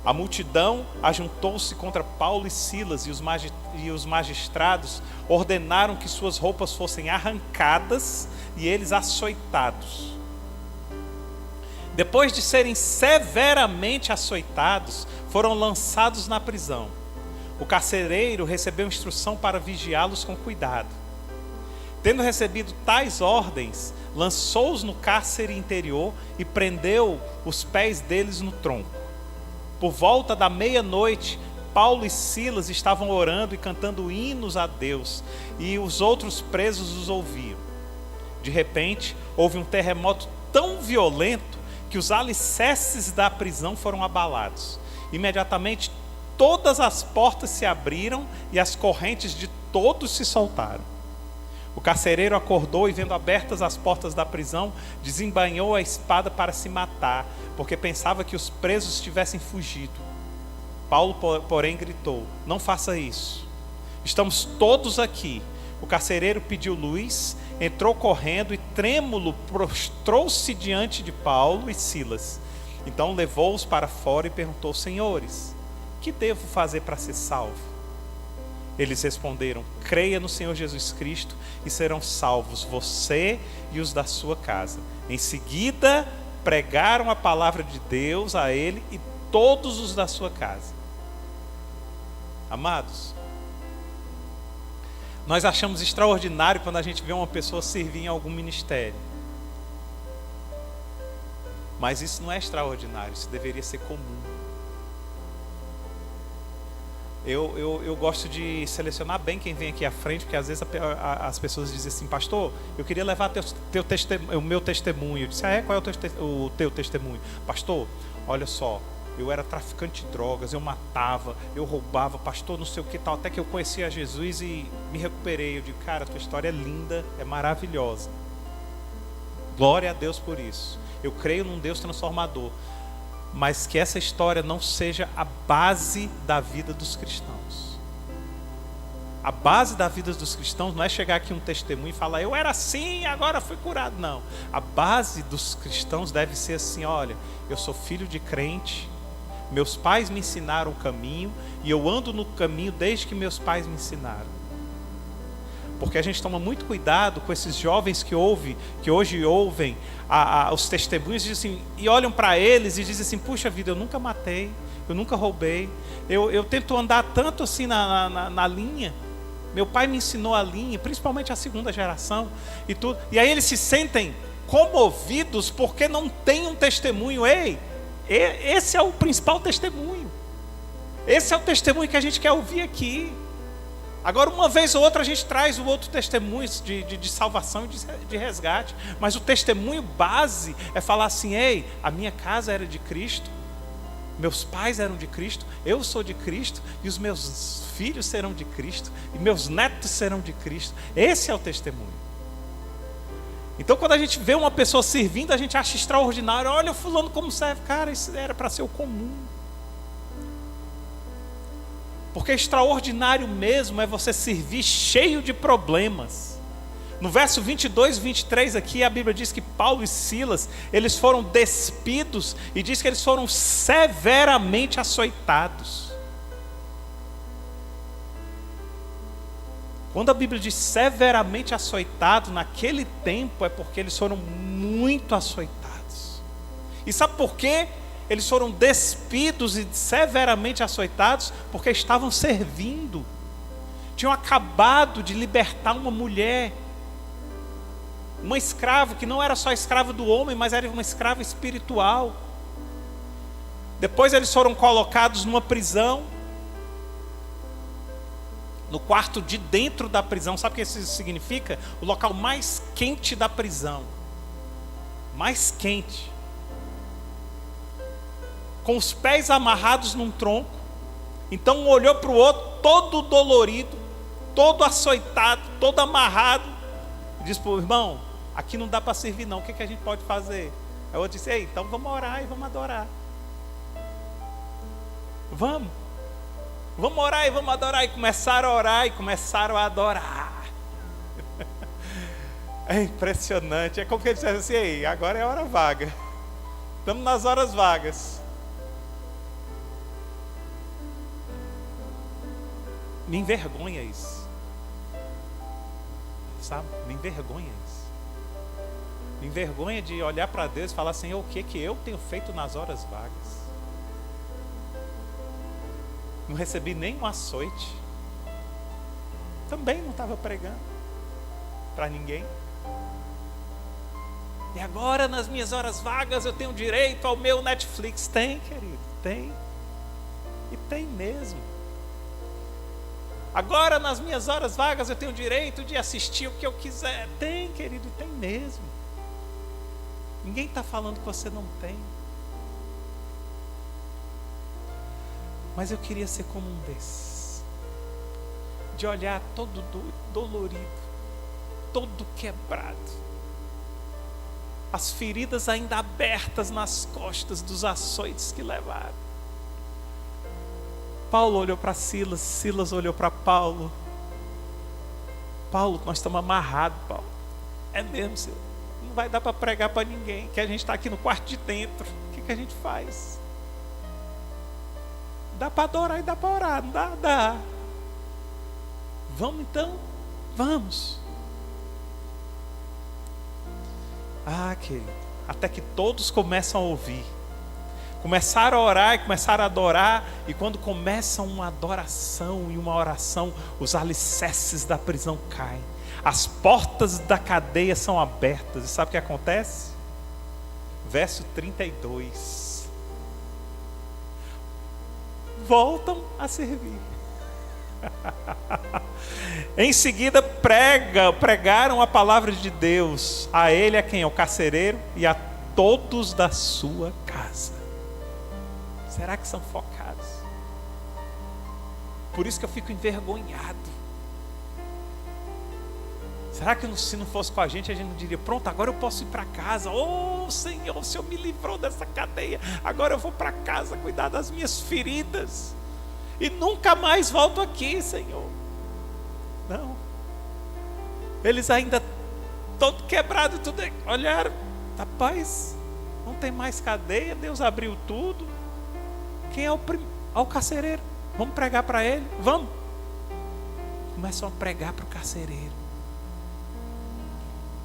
A multidão ajuntou-se contra Paulo e Silas, e os magistrados ordenaram que suas roupas fossem arrancadas e eles açoitados. Depois de serem severamente açoitados, foram lançados na prisão. O carcereiro recebeu instrução para vigiá-los com cuidado. Tendo recebido tais ordens, lançou-os no cárcere interior e prendeu os pés deles no tronco. Por volta da meia-noite, Paulo e Silas estavam orando e cantando hinos a Deus, e os outros presos os ouviam. De repente, houve um terremoto tão violento que os alicerces da prisão foram abalados. Imediatamente, todas as portas se abriram e as correntes de todos se soltaram. O carcereiro acordou e, vendo abertas as portas da prisão, desembainhou a espada para se matar, porque pensava que os presos tivessem fugido. Paulo, porém, gritou: não faça isso, estamos todos aqui. O carcereiro pediu luz, entrou correndo e, trêmulo, prostrou-se diante de Paulo e Silas. Então levou-os para fora e perguntou: senhores, que devo fazer para ser salvo? Eles responderam: creia no Senhor Jesus Cristo e serão salvos você e os da sua casa. Em seguida, pregaram a palavra de Deus a ele e todos os da sua casa. Amados, nós achamos extraordinário quando a gente vê uma pessoa servir em algum ministério. Mas isso não é extraordinário, isso deveria ser comum. Eu gosto de selecionar bem quem vem aqui à frente, porque às vezes as pessoas dizem assim: pastor, eu queria levar o meu testemunho. Eu disse: qual é o teu testemunho? Pastor, olha só, eu era traficante de drogas, eu matava, eu roubava, pastor, não sei o que tal, até que eu conheci a Jesus e me recuperei. Eu digo: cara, a tua história é linda, é maravilhosa. Glória a Deus por isso. Eu creio num Deus transformador. Mas que essa história não seja a base da vida dos cristãos. A base da vida dos cristãos não é chegar aqui um testemunho e falar: eu era assim, agora fui curado. Não. A base dos cristãos deve ser assim: olha, eu sou filho de crente, meus pais me ensinaram o caminho e eu ando no caminho desde que meus pais me ensinaram. Porque a gente toma muito cuidado com esses jovens que hoje ouvem os testemunhos e olham para eles e dizem assim: puxa vida, eu nunca matei, eu nunca roubei, eu tento andar tanto assim na linha, meu pai me ensinou a linha, principalmente a segunda geração e tudo. E aí eles se sentem comovidos porque não tem um testemunho. Esse é o principal testemunho, esse é o testemunho que a gente quer ouvir aqui. Agora, uma vez ou outra, a gente traz o outro testemunho de salvação e de resgate. Mas o testemunho base é falar assim: ei, a minha casa era de Cristo, meus pais eram de Cristo, eu sou de Cristo, e os meus filhos serão de Cristo, e meus netos serão de Cristo. Esse é o testemunho. Então, quando a gente vê uma pessoa servindo, a gente acha extraordinário. Olha o fulano como serve. Cara, isso era para ser o comum. Porque extraordinário mesmo é você servir cheio de problemas. No verso 22 e 23 aqui, a Bíblia diz que Paulo e Silas, eles foram despidos, e diz que eles foram severamente açoitados. Quando a Bíblia diz severamente açoitado, naquele tempo é porque eles foram muito açoitados. E sabe por quê? Eles foram despidos e severamente açoitados porque estavam servindo. Tinham acabado de libertar uma mulher, uma escrava que não era só escrava do homem, mas era uma escrava espiritual. Depois eles foram colocados numa prisão. no quarto de dentro da prisão. Sabe o que isso significa? O local mais quente da prisão. Mais quente. Com os pés amarrados num tronco. Então um olhou para o outro, todo dolorido, todo açoitado, todo amarrado. E disse para o irmão: aqui não dá para servir não, o que a gente pode fazer? Aí o outro disse: ei, então vamos orar e vamos adorar. Vamos orar e vamos adorar. E começaram a orar e começaram a adorar. É impressionante. É como que ele dissesse assim: ei, agora é hora vaga. Estamos nas horas vagas. Me envergonha isso. Sabe? Me envergonha isso. Me envergonha de olhar para Deus e falar: Senhor, o que eu tenho feito nas horas vagas? Não recebi nem um açoite. Também não estava pregando para ninguém. E agora, nas minhas horas vagas, eu tenho direito ao meu Netflix. Tem, querido, tem. E tem mesmo. Agora, nas minhas horas vagas, eu tenho direito de assistir o que eu quiser. Tem, querido, tem mesmo. Ninguém está falando que você não tem. Mas eu queria ser como um desses. De olhar todo dolorido, todo quebrado. As feridas ainda abertas nas costas dos açoites que levaram. Paulo olhou para Silas, Silas olhou para Paulo. Paulo, nós estamos amarrados, Paulo. É mesmo, Senhor. Não vai dar para pregar para ninguém, que a gente está aqui no quarto de dentro. O que a gente faz? Dá para adorar e dá para orar, não dá? Dá. Vamos então? Vamos. Ah, querido, até que todos começam a ouvir. Começaram a orar e começaram a adorar. E quando começa uma adoração e uma oração, os alicerces da prisão caem. As portas da cadeia são abertas. E sabe o que acontece? Verso 32. Voltam a servir. Em seguida pregaram a palavra de Deus a ele, a quem? Ao carcereiro e a todos da sua casa. Será que são focados? Por isso que eu fico envergonhado. Será que se não fosse com a gente não diria: pronto, agora eu posso ir para casa. Oh Senhor, o Senhor me livrou dessa cadeia. Agora eu vou para casa cuidar das minhas feridas. E nunca mais volto aqui, Senhor. Não. Eles ainda todo quebrado, tudo olharam: rapaz, não tem mais cadeia, Deus abriu tudo. Quem é o carcereiro? Vamos pregar para ele? Vamos. Começam a pregar para o carcereiro.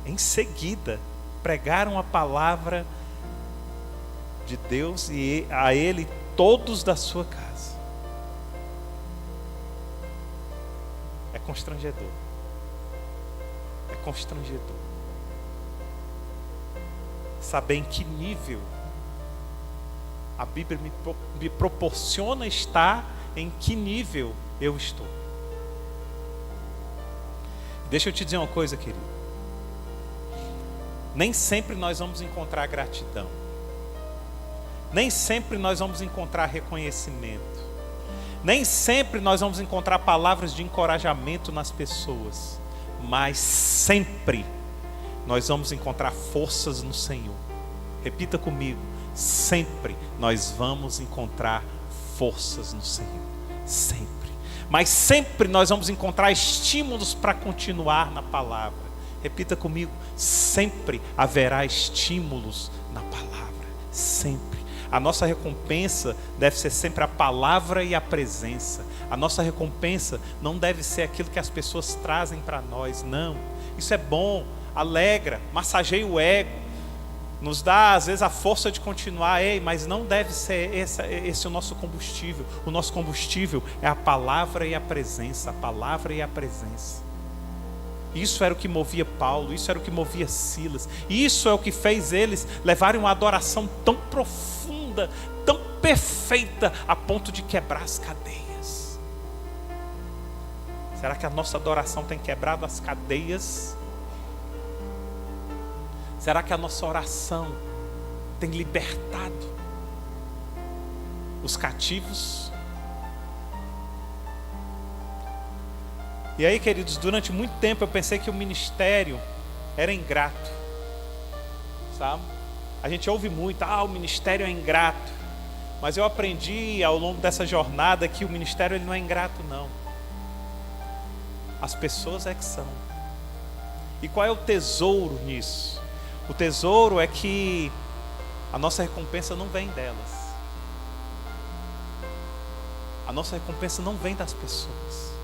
Em seguida, pregaram a palavra de Deus e a ele todos da sua casa. É constrangedor. É constrangedor. Saber em que nível a Bíblia me proporciona estar, em que nível eu estou. Deixa eu te dizer uma coisa, querido. Nem sempre nós vamos encontrar gratidão. Nem sempre nós vamos encontrar reconhecimento. Nem sempre nós vamos encontrar palavras de encorajamento nas pessoas. Mas sempre nós vamos encontrar forças no Senhor. Repita comigo: sempre nós vamos encontrar forças no Senhor. Sempre. Mas sempre nós vamos encontrar estímulos para continuar na palavra. Repita comigo: sempre haverá estímulos na palavra. Sempre. A nossa recompensa deve ser sempre a palavra e a presença. A nossa recompensa não deve ser aquilo que as pessoas trazem para nós. Não. Isso é bom, alegra, massageia o ego, nos dá às vezes a força de continuar. Mas não deve ser esse o nosso combustível. O nosso combustível é a palavra e a presença. A palavra e a presença. Isso era o que movia Paulo, isso era o que movia Silas. Isso é o que fez eles levarem uma adoração tão profunda, tão perfeita, a ponto de quebrar as cadeias. Será que a nossa adoração tem quebrado as cadeias? Será que a nossa oração tem libertado os cativos? E aí, queridos, durante muito tempo eu pensei que o ministério era ingrato, sabe? A gente ouve muito, o ministério é ingrato. Mas eu aprendi ao longo dessa jornada que o ministério ele não é ingrato, não. As pessoas é que são. E qual é o tesouro nisso? O tesouro é que a nossa recompensa não vem delas. A nossa recompensa não vem das pessoas.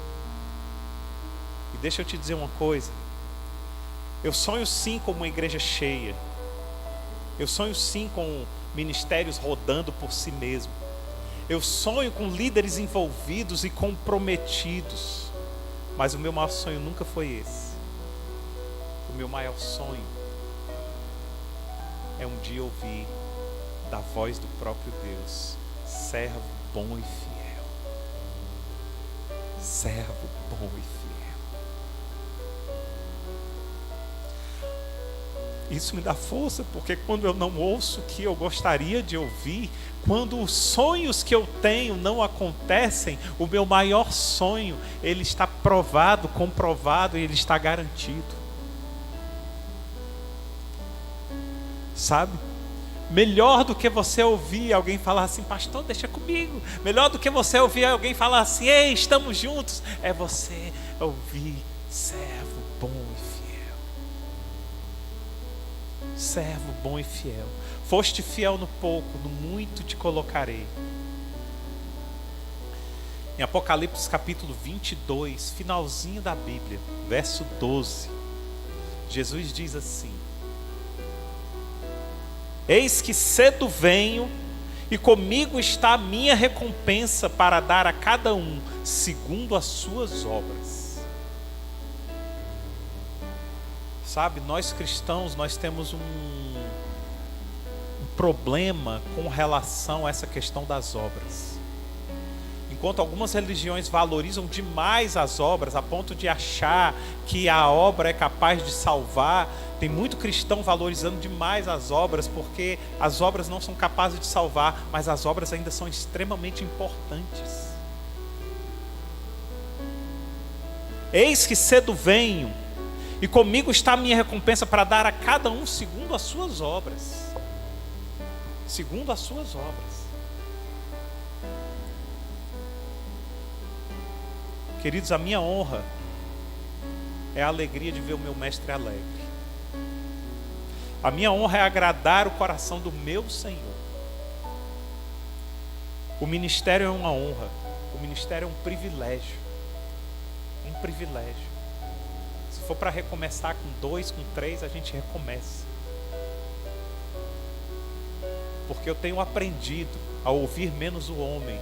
E deixa eu te dizer uma coisa. Eu sonho sim com uma igreja cheia. Eu sonho sim com ministérios rodando por si mesmo. Eu sonho com líderes envolvidos e comprometidos. Mas o meu maior sonho nunca foi esse. O meu maior sonho é um dia ouvir da voz do próprio Deus: servo bom e fiel. Servo bom e fiel. Isso me dá força, porque quando eu não ouço o que eu gostaria de ouvir, quando os sonhos que eu tenho não acontecem, o meu maior sonho, ele está provado, comprovado e ele está garantido. Sabe? Melhor do que você ouvir alguém falar assim: pastor, deixa comigo. Melhor do que você ouvir alguém falar assim: ei, estamos juntos. É você ouvir: servo bom e fiel. Servo bom e fiel. Foste fiel no pouco, no muito te colocarei. Em Apocalipse capítulo 22, finalzinho da Bíblia, verso 12, Jesus diz assim: eis que cedo venho, e comigo está a minha recompensa para dar a cada um segundo as suas obras. Sabe, nós cristãos, nós temos um problema com relação a essa questão das obras. Enquanto algumas religiões valorizam demais as obras, a ponto de achar que a obra é capaz de salvar, tem muito cristão valorizando demais as obras, porque as obras não são capazes de salvar, mas as obras ainda são extremamente importantes. Eis que cedo venho, e comigo está a minha recompensa para dar a cada um segundo as suas obras. Segundo as suas obras. Queridos, a minha honra é a alegria de ver o meu mestre alegre. A minha honra é agradar o coração do meu Senhor. O ministério é uma honra. O ministério é um privilégio. Um privilégio. Se for para recomeçar com 2, com 3, a gente recomeça. Porque eu tenho aprendido a ouvir menos o homem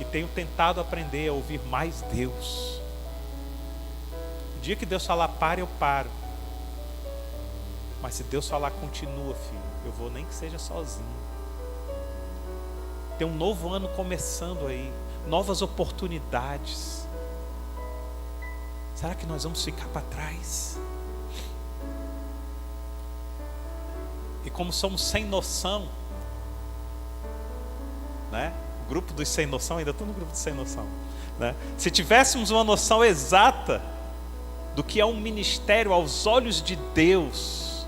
e tenho tentado aprender a ouvir mais Deus. O dia que Deus falar pare, eu paro. Mas se Deus falar continua, filho, eu vou nem que seja sozinho. Tem um novo ano começando aí, novas oportunidades. Será que nós vamos ficar para trás? E como somos sem noção, né? O grupo dos sem noção, ainda estou no grupo dos sem noção, né? Se tivéssemos uma noção exata do que é um ministério aos olhos de Deus,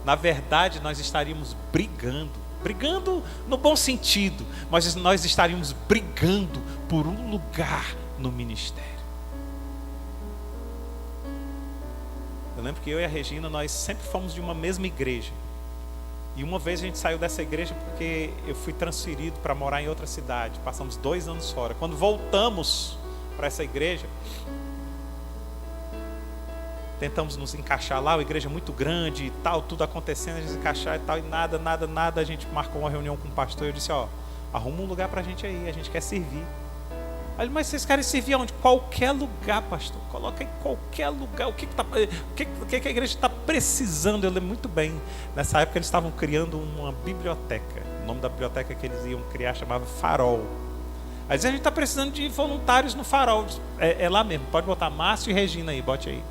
na verdade nós estaríamos brigando no bom sentido, mas nós estaríamos brigando por um lugar no ministério. Eu lembro que eu e a Regina, nós sempre fomos de uma mesma igreja. E uma vez a gente saiu dessa igreja porque eu fui transferido para morar em outra cidade. Passamos 2 anos fora. Quando voltamos para essa igreja, tentamos nos encaixar lá, a igreja muito grande e tal, tudo acontecendo, a gente se encaixar e tal, e nada. A gente marcou uma reunião com o pastor e eu disse: arruma um lugar para a gente aí, a gente quer servir. Aí ele: mas vocês querem servir aonde? Qualquer lugar, pastor. Coloca em qualquer lugar. O que a igreja está precisando? Eu lembro muito bem. Nessa época eles estavam criando uma biblioteca. O nome da biblioteca que eles iam criar chamava Farol. Às vezes a gente está precisando de voluntários no Farol. É lá mesmo, pode botar Márcio e Regina aí, bote aí.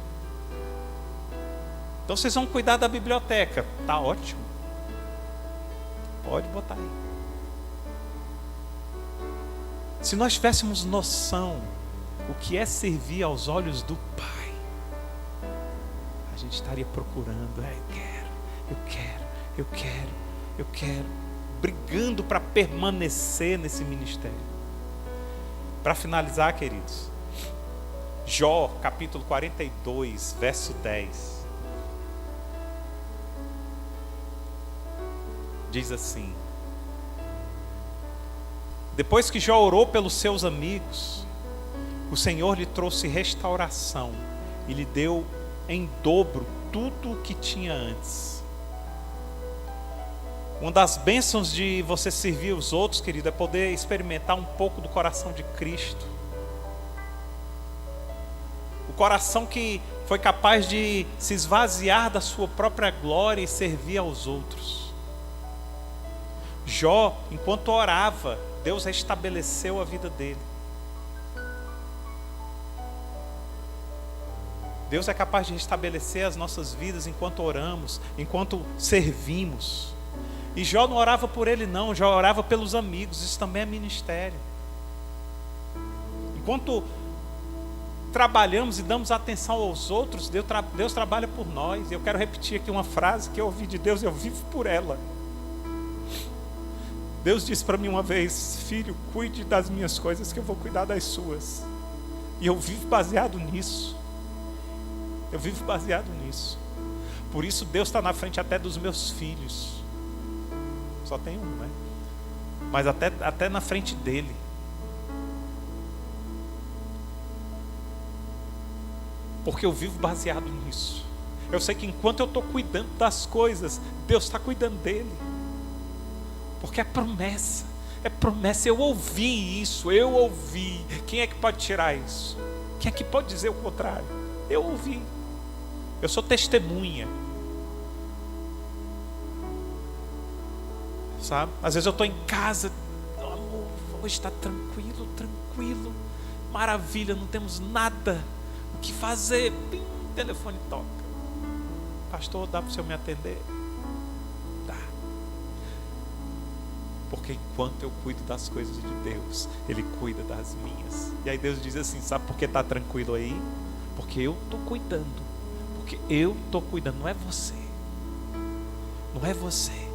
Então vocês vão cuidar da biblioteca. Tá ótimo. Pode botar aí. Se nós tivéssemos noção o que é servir aos olhos do Pai, a gente estaria procurando. Eu quero, brigando para permanecer nesse ministério. Para finalizar, queridos, Jó, capítulo 42, verso 10, diz assim: depois que Jó orou pelos seus amigos, o Senhor lhe trouxe restauração e lhe deu em dobro tudo o que tinha antes. Uma das bênçãos de você servir os outros, querido, é poder experimentar um pouco do coração de Cristo. O coração que foi capaz de se esvaziar da sua própria glória e servir aos outros. Jó, enquanto orava, Deus restabeleceu a vida dele. Deus é capaz de restabelecer as nossas vidas enquanto oramos, enquanto servimos. E Jó não orava por ele não, Jó orava pelos amigos. Isso também é ministério. Enquanto trabalhamos e damos atenção aos outros, Deus trabalha por nós. Eu quero repetir aqui uma frase que eu ouvi de Deus, eu vivo por ela. Deus disse para mim uma vez: filho, cuide das minhas coisas que eu vou cuidar das suas. E eu vivo baseado nisso. Eu vivo baseado nisso. Por isso Deus está na frente até dos meus filhos. Só tem um, né? Mas até na frente dele. Porque eu vivo baseado nisso. Eu sei que enquanto eu estou cuidando das coisas, Deus está cuidando dele. Porque é promessa. É promessa. Eu ouvi isso. Eu ouvi. Quem é que pode tirar isso? Quem é que pode dizer o contrário? Eu ouvi. Eu sou testemunha. Sabe? Às vezes eu estou em casa, amor, hoje está tranquilo, maravilha, não temos nada o que fazer. Pim, o telefone toca. Pastor, dá para o senhor me atender? Dá. Porque enquanto eu cuido das coisas de Deus, Ele cuida das minhas. E aí Deus diz assim: sabe por que está tranquilo aí? Porque eu estou cuidando. Porque eu estou cuidando, não é você. Não é você.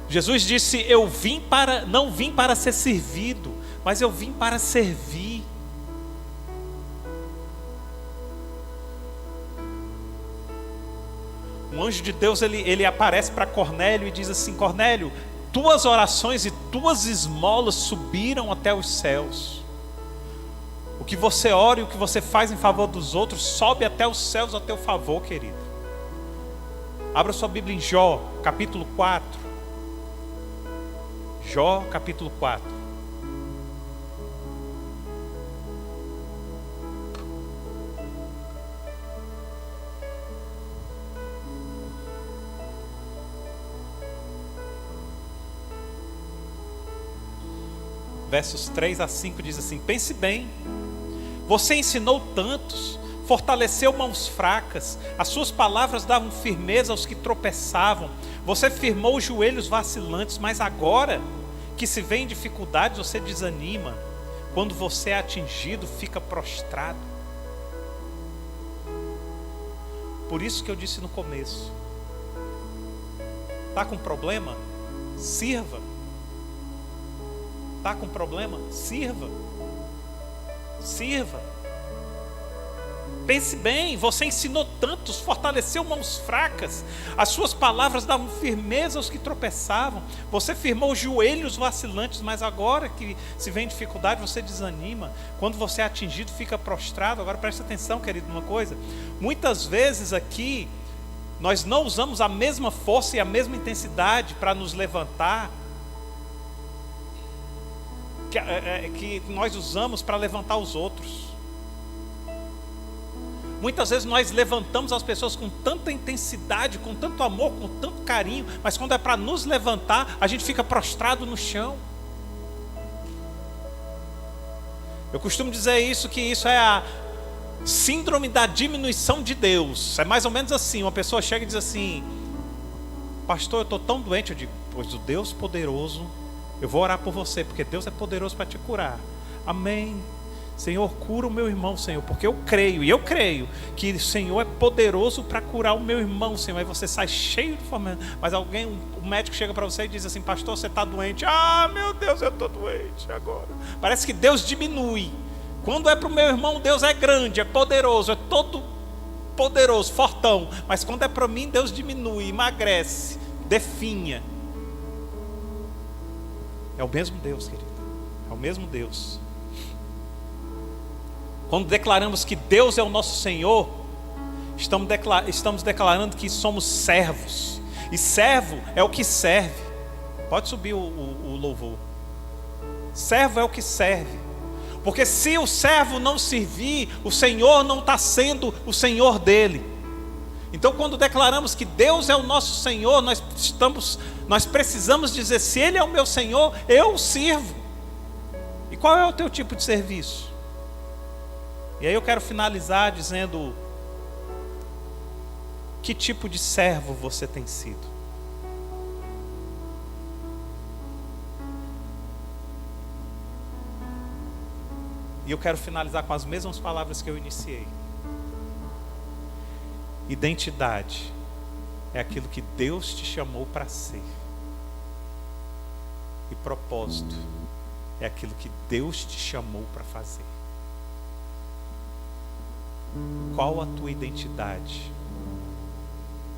Jesus disse: eu não vim para ser servido, mas eu vim para servir. Um anjo de Deus, ele aparece para Cornélio e diz assim: Cornélio, tuas orações e tuas esmolas subiram até os céus. O que você ora e o que você faz em favor dos outros sobe até os céus a teu favor, querido. Abra sua Bíblia em Jó, capítulo 4. Jó, capítulo 4. Versos 3 a 5 diz assim: pense bem, você ensinou tantos, fortaleceu mãos fracas, as suas palavras davam firmeza aos que tropeçavam, você firmou os joelhos vacilantes, mas agora que se vê em dificuldades, você desanima. Quando você é atingido, fica prostrado. Por isso que eu disse no começo: está com problema? Sirva. Está com problema? Sirva. Sirva. Pense bem, você ensinou tantos, fortaleceu mãos fracas, as suas palavras davam firmeza aos que tropeçavam, você firmou os joelhos vacilantes, mas agora que se vem dificuldade, você desanima. Quando você é atingido, fica prostrado. Agora presta atenção, querido, numa coisa: muitas vezes aqui nós não usamos a mesma força e a mesma intensidade para nos levantar que nós usamos para levantar os outros. Muitas vezes nós levantamos as pessoas com tanta intensidade, com tanto amor, com tanto carinho, mas quando é para nos levantar, a gente fica prostrado no chão. Eu costumo dizer isso, que isso é a síndrome da diminuição de Deus. É mais ou menos assim, uma pessoa chega e diz assim: pastor, eu estou tão doente. Eu digo: pois o Deus poderoso, eu vou orar por você, porque Deus é poderoso para te curar. Amém. Senhor, cura o meu irmão, Senhor, porque eu creio, e eu creio que o Senhor é poderoso para curar o meu irmão, Senhor. Aí você sai cheio de fome, mas o médico chega para você e diz assim: pastor, você está doente. Ah, meu Deus, eu estou doente agora. Parece que Deus diminui. Quando é para o meu irmão, Deus é grande, é poderoso, é todo poderoso, fortão. Mas quando é para mim, Deus diminui, emagrece, definha. É o mesmo Deus, querido. É o mesmo Deus. Quando declaramos que Deus é o nosso Senhor, estamos declarando que somos servos. E servo é o que serve. Pode subir o louvor. Servo é o que serve. Porque se o servo não servir, o Senhor não está sendo o Senhor dele. Então, quando declaramos que Deus é o nosso Senhor, nós precisamos dizer: se Ele é o meu Senhor, eu o sirvo. E qual é o teu tipo de serviço? E aí eu quero finalizar dizendo: que tipo de servo você tem sido? E eu quero finalizar com as mesmas palavras que eu iniciei. Identidade é aquilo que Deus te chamou para ser. E propósito é aquilo que Deus te chamou para fazer. Qual a tua identidade?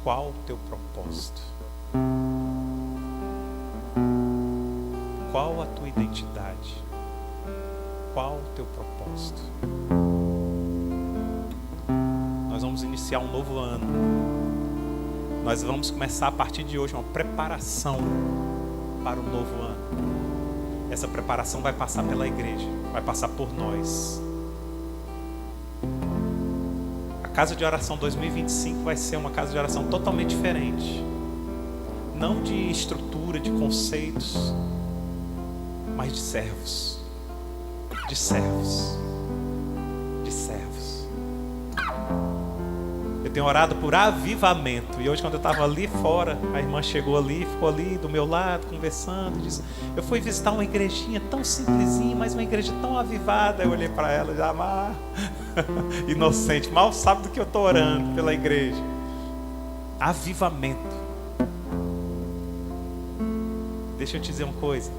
Qual o teu propósito? Qual a tua identidade? Qual o teu propósito? Nós vamos iniciar um novo ano. Nós vamos começar a partir de hoje uma preparação para o novo ano. Essa preparação vai passar pela igreja, vai passar por nós. A Casa de Oração 2025 vai ser uma casa de oração totalmente diferente. Não de estrutura, de conceitos, mas de servos. De servos. De servos. Eu tenho orado por avivamento. E hoje, quando eu estava ali fora, a irmã chegou ali, ficou ali do meu lado, conversando, disse: eu fui visitar uma igrejinha tão simplesinha, mas uma igreja tão avivada. Eu olhei para ela, já inocente, mal sabe do que eu estou orando pela igreja. Avivamento. Deixa eu te dizer uma coisa.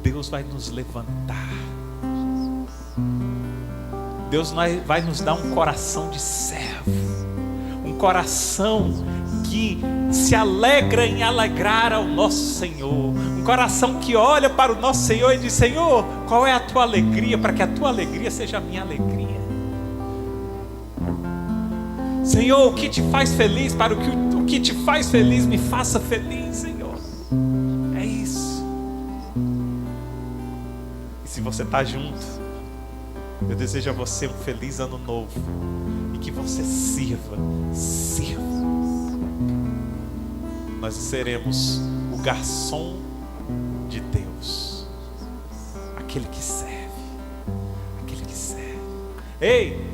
Deus vai nos levantar. Deus vai nos dar um coração de servo. Um coração que se alegra em alegrar ao nosso Senhor. Um coração que olha para o nosso Senhor e diz: Senhor, qual é a tua alegria? Para que a tua alegria seja a minha alegria. Senhor, o que te faz feliz? Para o que te faz feliz, me faça feliz, Senhor. É isso. E se você está junto, eu desejo a você um feliz ano novo. E que você sirva. Nós seremos o garçom de Deus. Aquele que serve. Aquele que serve. Ei!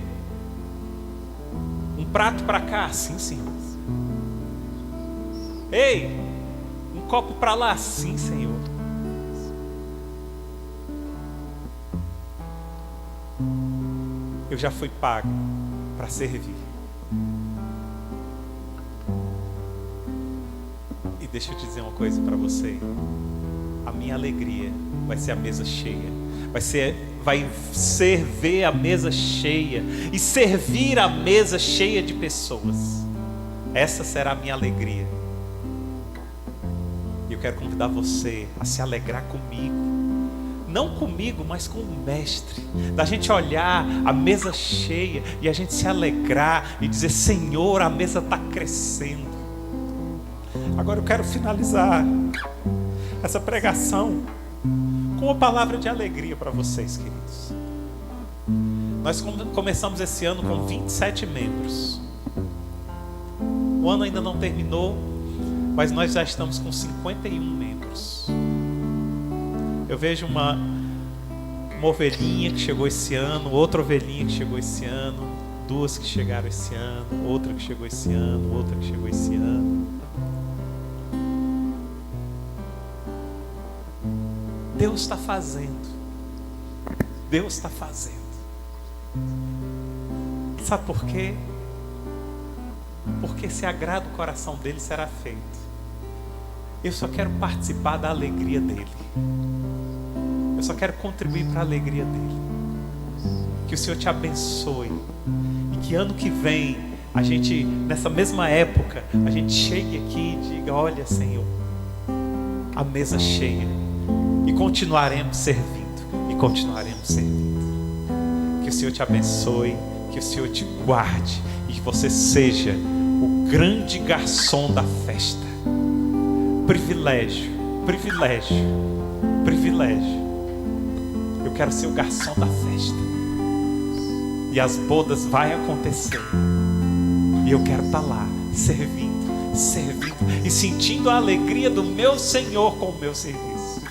Um prato para cá? Sim, Senhor. Ei! Um copo para lá? Sim, Senhor. Eu já fui pago para servir. E deixa eu te dizer uma coisa para você. A minha alegria vai ser a mesa cheia. Vai ser ver a mesa cheia e servir a mesa cheia de pessoas. Essa será a minha alegria. E eu quero convidar você a se alegrar comigo. Não comigo, mas com o Mestre. Da gente olhar a mesa cheia e a gente se alegrar e dizer: Senhor, a mesa está crescendo. Agora eu quero finalizar essa pregação com uma palavra de alegria para vocês, queridos. Nós começamos esse ano com 27 membros. O ano ainda não terminou, mas nós já estamos com 51 membros. Eu vejo uma ovelhinha que chegou esse ano, outra ovelhinha que chegou esse ano, duas que chegaram esse ano, outra que chegou esse ano, outra que chegou esse ano. Deus está fazendo. Deus está fazendo. Sabe por quê? Porque se agrada o coração dele, será feito. Eu só quero participar da alegria dele. Eu só quero contribuir para a alegria dele. Que o Senhor te abençoe. E que ano que vem, a gente, nessa mesma época, a gente chegue aqui e diga: olha, Senhor, a mesa cheia. E continuaremos servindo. E continuaremos servindo. Que o Senhor te abençoe. Que o Senhor te guarde. E que você seja o grande garçom da festa. Privilégio, privilégio, privilégio. Eu quero ser o garçom da festa. E as bodas vai acontecer. E eu quero estar lá, servindo, servindo e sentindo a alegria do meu Senhor com o meu serviço.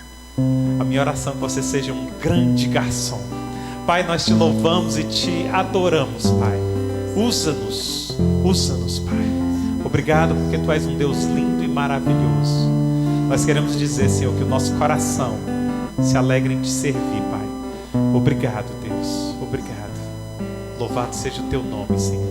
A minha oração é que você seja um grande garçom. Pai, nós te louvamos e te adoramos, Pai. Usa-nos, usa-nos, Pai. Obrigado porque Tu és um Deus lindo e maravilhoso. Nós queremos dizer, Senhor, que o nosso coração se alegra em Te servir, Pai. Obrigado, Deus. Obrigado. Louvado seja o Teu nome, Senhor.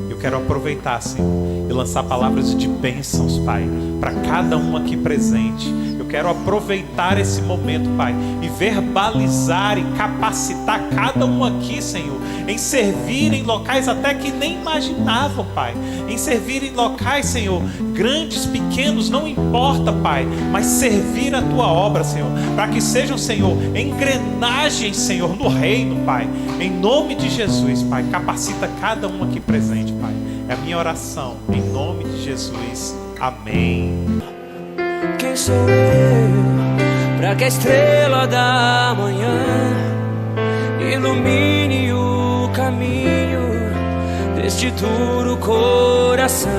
Eu quero aproveitar, Senhor, e lançar palavras de bênçãos, Pai, para cada um aqui presente. Eu quero aproveitar esse momento, Pai, e verbalizar e capacitar cada um aqui, Senhor, em servir em locais até que nem imaginavam, Pai. Em servir em locais, Senhor, grandes, pequenos, não importa, Pai, mas servir a Tua obra, Senhor, para que sejam, Senhor, engrenagens, Senhor, no reino, Pai. Em nome de Jesus, Pai, capacita cada um aqui presente, Pai. É a minha oração, em nome de Jesus. Amém. Quem sou eu para que a estrela da manhã ilumine o caminho deste duro coração?